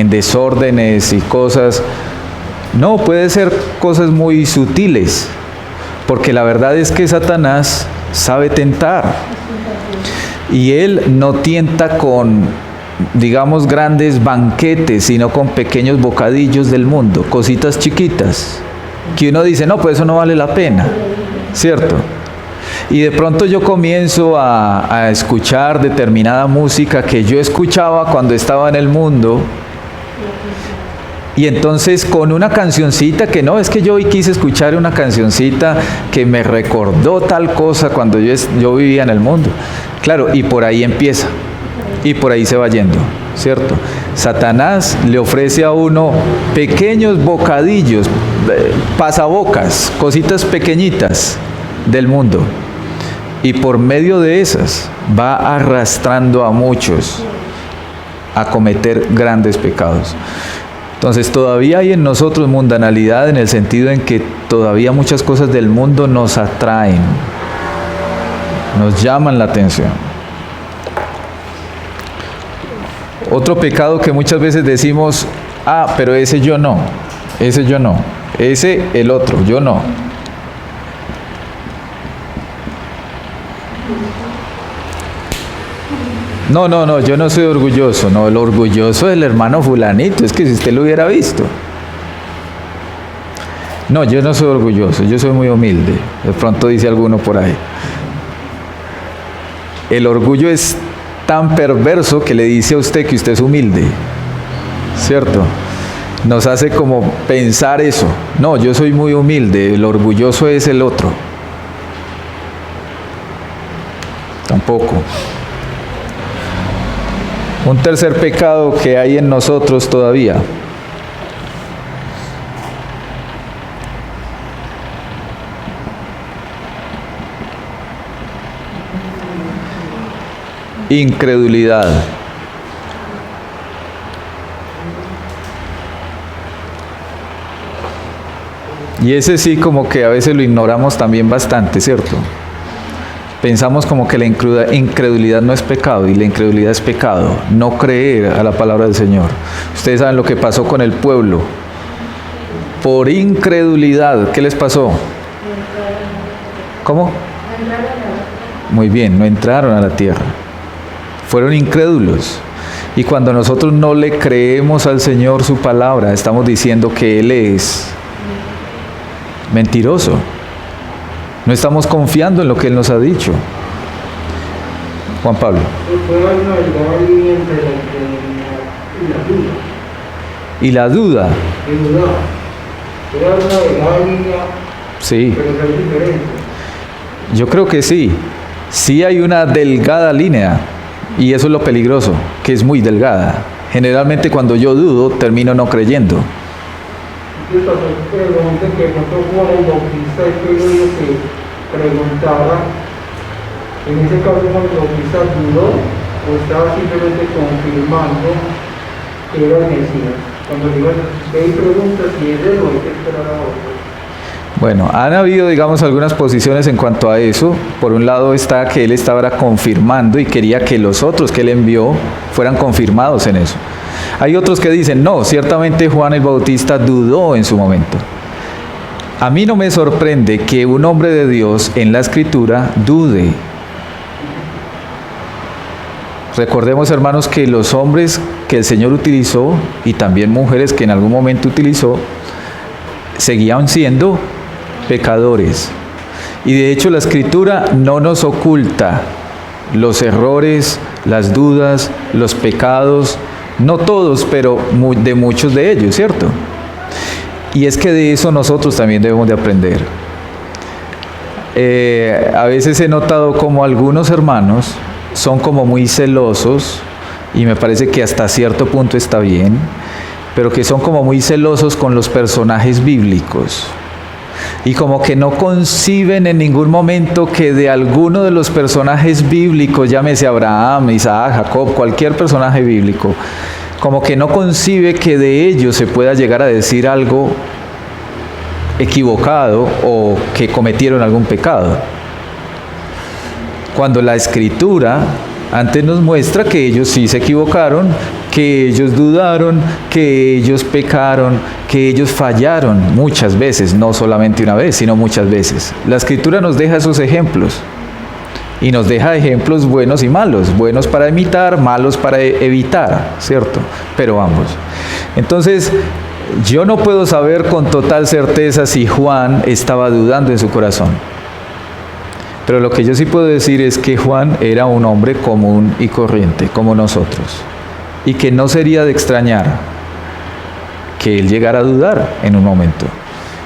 desórdenes y cosas. No, puede ser cosas muy sutiles, porque la verdad es que Satanás sabe tentar. Y él no tienta con, digamos, grandes banquetes, sino con pequeños bocadillos del mundo, cositas chiquitas, que uno dice, no, pues eso no vale la pena, ¿cierto? Y de pronto yo comienzo a escuchar determinada música que yo escuchaba cuando estaba en el mundo, y entonces con una cancioncita que no, es que yo hoy quise escuchar una cancioncita que me recordó tal cosa cuando yo vivía en el mundo. Claro, y por ahí empieza, y por ahí se va yendo, ¿cierto? Satanás le ofrece a uno pequeños bocadillos, pasabocas, cositas pequeñitas del mundo, y por medio de esas va arrastrando a muchos a cometer grandes pecados. Entonces todavía hay en nosotros mundanalidad en el sentido en que todavía muchas cosas del mundo nos atraen, nos llaman la atención. Otro pecado que muchas veces decimos, pero ese yo no, ese el otro, yo no. No, yo no soy orgulloso, no, el orgulloso es el hermano fulanito, es que si usted lo hubiera visto. No, yo no soy orgulloso, yo soy muy humilde, de pronto dice alguno por ahí. El orgullo es tan perverso que le dice a usted que usted es humilde, ¿cierto? Nos hace como pensar eso. No, yo soy muy humilde, el orgulloso es el otro. Tampoco. Un tercer pecado que hay en nosotros todavía. Incredulidad. Y ese sí como que a veces lo ignoramos también bastante, ¿cierto? Pensamos como que la incredulidad no es pecado, y la incredulidad es pecado, no creer a la palabra del Señor. Ustedes saben lo que pasó con el pueblo. Por incredulidad, ¿qué les pasó? ¿Cómo? Muy bien, no entraron a la tierra. Fueron incrédulos. Y cuando nosotros no le creemos al Señor su palabra, estamos diciendo que Él es mentiroso. No estamos confiando en lo que Él nos ha dicho. Juan Pablo. Puede haber una delgada línea entre la incredulidad y la duda. ¿Y la duda? Y dudar. Puede haber una delgada línea, Sí, pero que es diferente. yo creo que sí. Sí hay una delgada línea, y eso es lo peligroso, que es muy delgada. Generalmente cuando yo dudo, termino no creyendo. Entonces, pregunta que nosotros Juan el Bautista que preguntaba, en ese caso Juan el Bautista dudó o estaba simplemente confirmando que era el Mesías. Cuando digo, ve y pregunta si es él o hay que esperar a otro. Bueno, han habido, digamos, algunas posiciones en cuanto a eso. Por un lado está que él estaba confirmando y quería que los otros que él envió fueran confirmados en eso. Hay otros que dicen, no, ciertamente Juan el Bautista dudó en su momento. A mí no me sorprende que un hombre de Dios en la Escritura dude. Recordemos, hermanos, que los hombres que el Señor utilizó y también mujeres que en algún momento utilizó, seguían siendo pecadores. Y de hecho la Escritura no nos oculta los errores, las dudas, los pecados, no todos, pero de muchos de ellos, ¿cierto? Y es que de eso nosotros también debemos de aprender. A veces he notado como algunos hermanos son como muy celosos, y me parece que hasta cierto punto está bien, pero que son como muy celosos con los personajes bíblicos. Y como que no conciben en ningún momento que de alguno de los personajes bíblicos, llámese Abraham, Isaac, Jacob, cualquier personaje bíblico, como que no concibe que de ellos se pueda llegar a decir algo equivocado o que cometieron algún pecado. Cuando la Escritura antes nos muestra que ellos sí se equivocaron, que ellos dudaron, que ellos pecaron, que ellos fallaron muchas veces, no solamente una vez, sino muchas veces. La Escritura nos deja esos ejemplos y nos deja ejemplos buenos y malos, buenos para imitar, malos para evitar, ¿cierto? Pero ambos. Entonces, yo no puedo saber con total certeza si Juan estaba dudando en su corazón. Pero lo que yo sí puedo decir es que Juan era un hombre común y corriente, como nosotros. Y que no sería de extrañar que él llegara a dudar en un momento.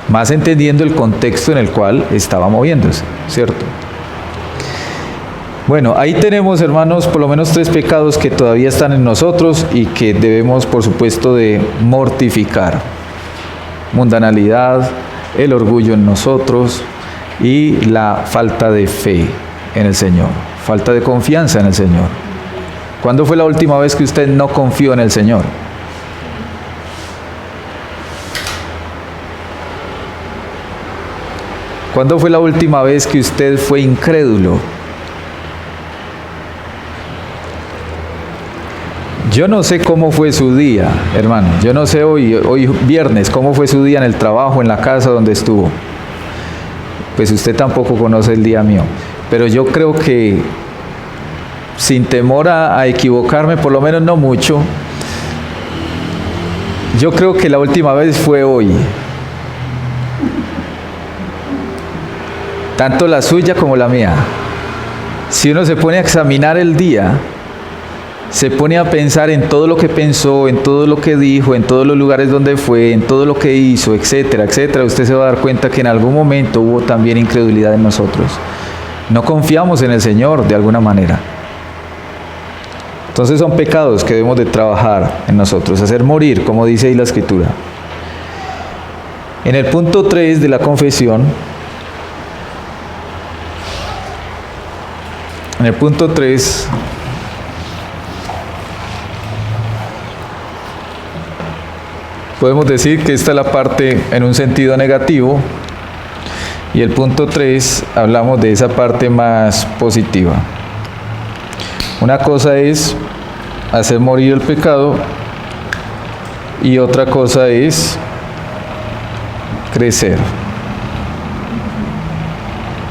Más entendiendo el contexto en el cual estaba moviéndose, ¿cierto? Bueno, ahí tenemos, hermanos, por lo menos 3 pecados que todavía están en nosotros y que debemos, por supuesto, de mortificar. Mundanalidad, el orgullo en nosotros y la falta de fe en el Señor, falta de confianza en el Señor. ¿Cuándo fue la última vez que usted no confió en el Señor? ¿Cuándo fue la última vez que usted fue incrédulo? Yo no sé cómo fue su día, hermano. Yo no sé hoy viernes, cómo fue su día en el trabajo, en la casa donde estuvo. Pues usted tampoco conoce el día mío. Pero yo creo que, sin temor a equivocarme, por lo menos no mucho, yo creo que la última vez fue hoy. Tanto la suya como la mía. Si uno se pone a examinar el día, se pone a pensar en todo lo que pensó, en todo lo que dijo, en todos los lugares donde fue, en todo lo que hizo, etcétera, etcétera, usted se va a dar cuenta que en algún momento hubo también incredulidad en nosotros. No confiamos en el Señor de alguna manera. Entonces son pecados que debemos de trabajar en nosotros, hacer morir, como dice ahí la Escritura. En el punto 3 de la confesión, en el punto 3, podemos decir que esta es la parte en un sentido negativo y el punto 3 hablamos de esa parte más positiva. Una cosa es hacer morir el pecado y otra cosa es crecer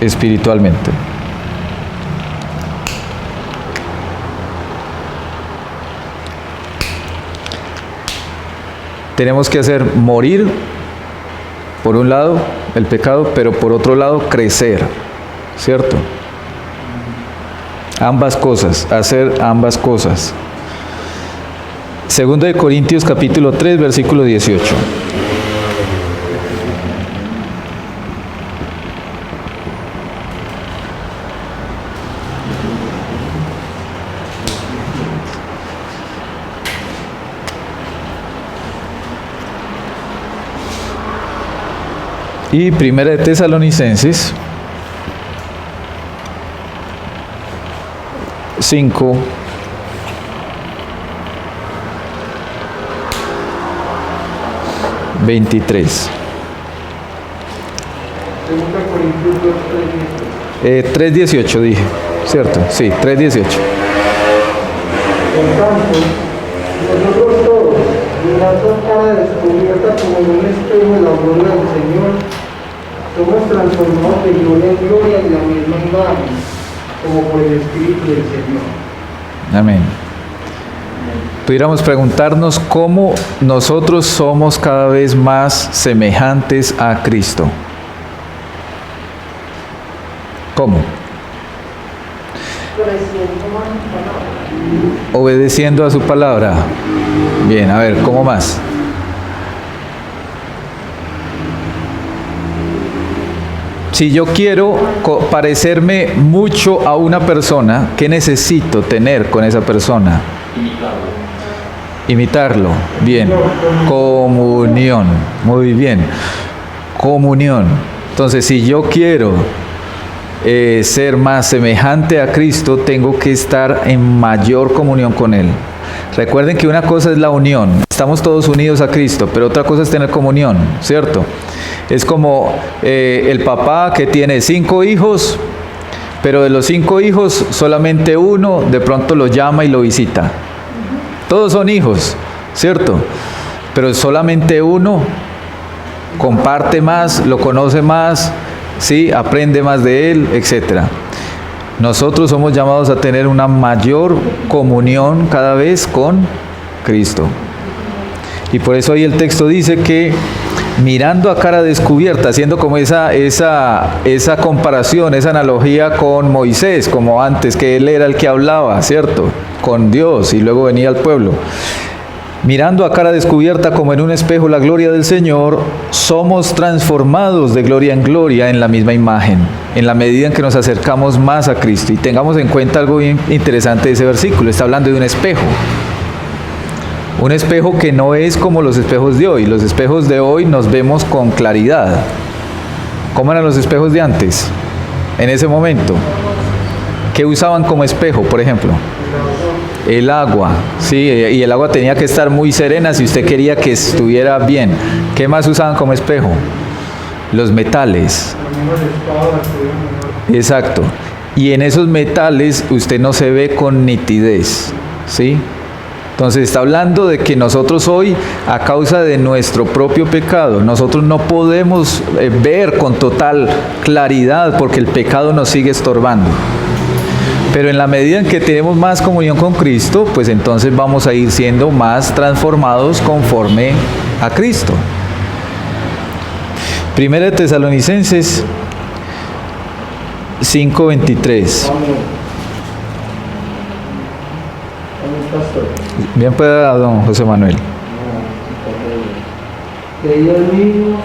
espiritualmente. Tenemos que hacer morir, por un lado, el pecado, pero por otro lado, crecer, ¿cierto? Ambas cosas, hacer ambas cosas. Segundo de Corintios capítulo 3, versículo 18. Y Primera de Tesalonicenses 5, Segunda Corintios 2:3. 3:18 dije, ¿cierto? Sí, 3:18. Por tanto, nosotros todos, mirando cara descubierta como en un espejo de la gloria del Señor, somos transformados de gloria en gloria en la misma imagen, como por el Espíritu del Señor. Amén. Pudiéramos preguntarnos cómo nosotros somos cada vez más semejantes a Cristo. ¿Cómo? Obedeciendo a su palabra. Bien, a ver, ¿cómo más? Si yo quiero parecerme mucho a una persona, ¿qué necesito tener con esa persona? Imitarlo. Bien. Comunión. Muy bien. Comunión. Entonces, si yo quiero ser más semejante a Cristo, tengo que estar en mayor comunión con Él. Recuerden que una cosa es la unión, estamos todos unidos a Cristo, pero otra cosa es tener comunión, ¿cierto? Es como el papá que tiene 5 hijos, pero de los 5 hijos solamente uno de pronto lo llama y lo visita. Todos son hijos, ¿cierto? Pero solamente uno comparte más, lo conoce más, ¿sí? Aprende más de él, etc. Nosotros somos llamados a tener una mayor comunión cada vez con Cristo. Y por eso ahí el texto dice que mirando a cara descubierta, haciendo como esa comparación, esa analogía con Moisés, como antes, que él era el que hablaba, ¿cierto? Con Dios y luego venía al pueblo. Mirando a cara descubierta como en un espejo la gloria del Señor, somos transformados de gloria en gloria en la misma imagen, en la medida en que nos acercamos más a Cristo. Y tengamos en cuenta algo bien interesante de ese versículo, está hablando de un espejo. Un espejo que no es como los espejos de hoy. Los espejos de hoy nos vemos con claridad. ¿Cómo eran los espejos de antes? En ese momento. ¿Qué usaban como espejo, por ejemplo? El agua, sí, y el agua tenía que estar muy serena si usted quería que estuviera bien. ¿Qué más usaban como espejo? Los metales. Exacto. Y en esos metales usted no se ve con nitidez, ¿sí? Entonces está hablando de que nosotros hoy, a causa de nuestro propio pecado, nosotros no podemos ver con total claridad porque el pecado nos sigue estorbando. Pero en la medida en que tenemos más comunión con Cristo, pues entonces vamos a ir siendo más transformados conforme a Cristo. Primera de Tesalonicenses 5:23. Bien, pueda don José Manuel. Que Dios mismo,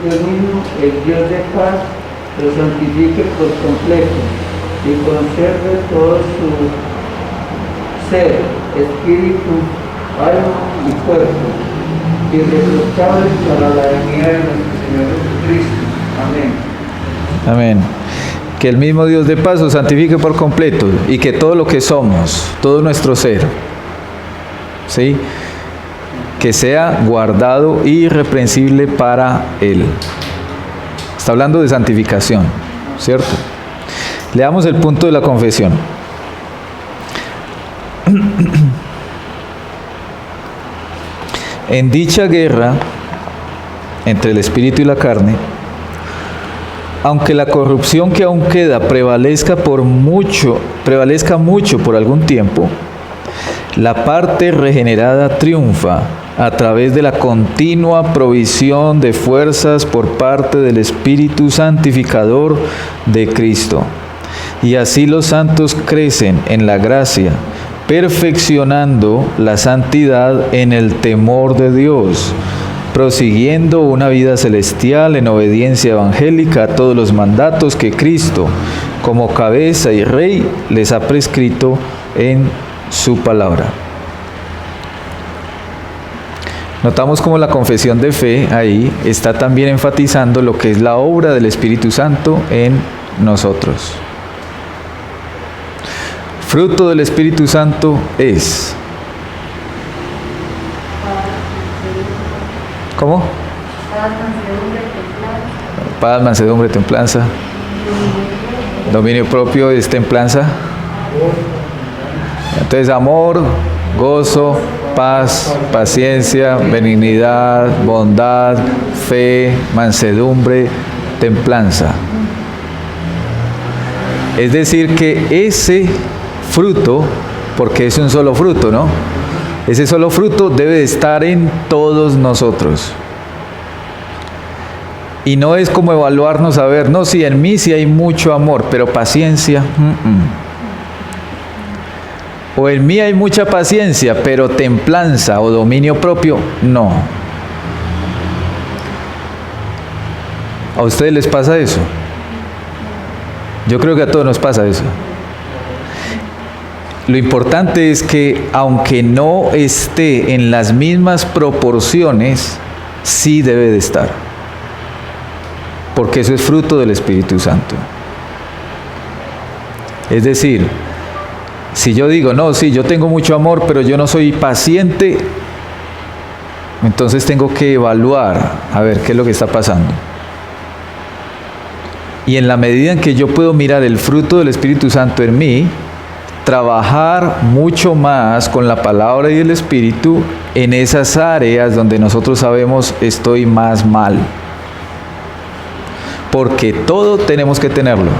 el Dios de paz, lo santifique por completo y conserve todo su ser, espíritu, alma y cuerpo, irreprochables para la venida de nuestro Señor Jesucristo. Amén. Amén. Que el mismo Dios de paz os santifique por completo y que todo lo que somos, todo nuestro ser, ¿sí?, que sea guardado irreprensible para Él. Está hablando de santificación, ¿cierto? Leamos el punto de la confesión. En dicha guerra entre el espíritu y la carne, aunque la corrupción que aún queda prevalezca mucho por algún tiempo, la parte regenerada triunfa a través de la continua provisión de fuerzas por parte del Espíritu Santificador de Cristo. Y así los santos crecen en la gracia, perfeccionando la santidad en el temor de Dios, prosiguiendo una vida celestial en obediencia evangélica a todos los mandatos que Cristo, como cabeza y Rey, les ha prescrito en su palabra. Notamos como la confesión de fe ahí está también enfatizando lo que es la obra del Espíritu Santo en nosotros. Fruto del Espíritu Santo es... ¿Cómo? Paz, mansedumbre, templanza. Dominio propio es templanza. Entonces, amor, gozo, paz, paciencia, benignidad, bondad, fe, mansedumbre, templanza. Es decir, que ese fruto, porque es un solo fruto, ¿no? Ese solo fruto debe de estar en todos nosotros. Y no es como evaluarnos a ver, no, sí, en mí sí hay mucho amor, pero paciencia, o en mí hay mucha paciencia, pero templanza o dominio propio, no. ¿A ustedes les pasa eso? Yo creo que a todos nos pasa eso. Lo importante es que, aunque no esté en las mismas proporciones, sí debe de estar. Porque eso es fruto del Espíritu Santo. Es decir, si yo digo, no, sí, yo tengo mucho amor, pero yo no soy paciente, entonces tengo que evaluar, a ver qué es lo que está pasando. Y en la medida en que yo puedo mirar el fruto del Espíritu Santo en mí, trabajar mucho más con la palabra y el Espíritu en esas áreas donde nosotros sabemos estoy más mal. Porque todo tenemos que tenerlo.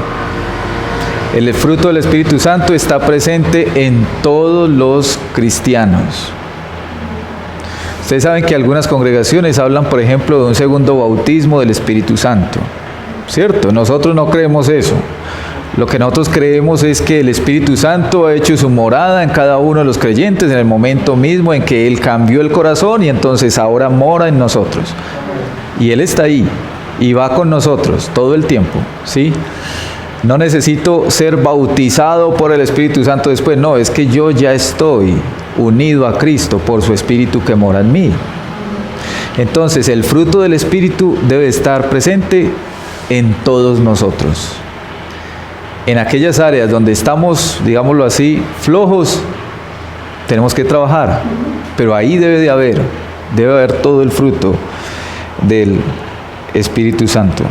El fruto del Espíritu Santo está presente en todos los cristianos. Ustedes saben que algunas congregaciones hablan, por ejemplo, de un segundo bautismo del Espíritu Santo. ¿Cierto? Nosotros no creemos eso. Lo que nosotros creemos es que el Espíritu Santo ha hecho su morada en cada uno de los creyentes en el momento mismo en que Él cambió el corazón y entonces ahora mora en nosotros. Y Él está ahí y va con nosotros todo el tiempo, ¿sí? No necesito ser bautizado por el Espíritu Santo después, no, es que yo ya estoy unido a Cristo por su Espíritu que mora en mí. Entonces el fruto del Espíritu debe estar presente en todos nosotros. En aquellas áreas donde estamos, digámoslo así, flojos, tenemos que trabajar, pero ahí debe haber todo el fruto del Espíritu Santo.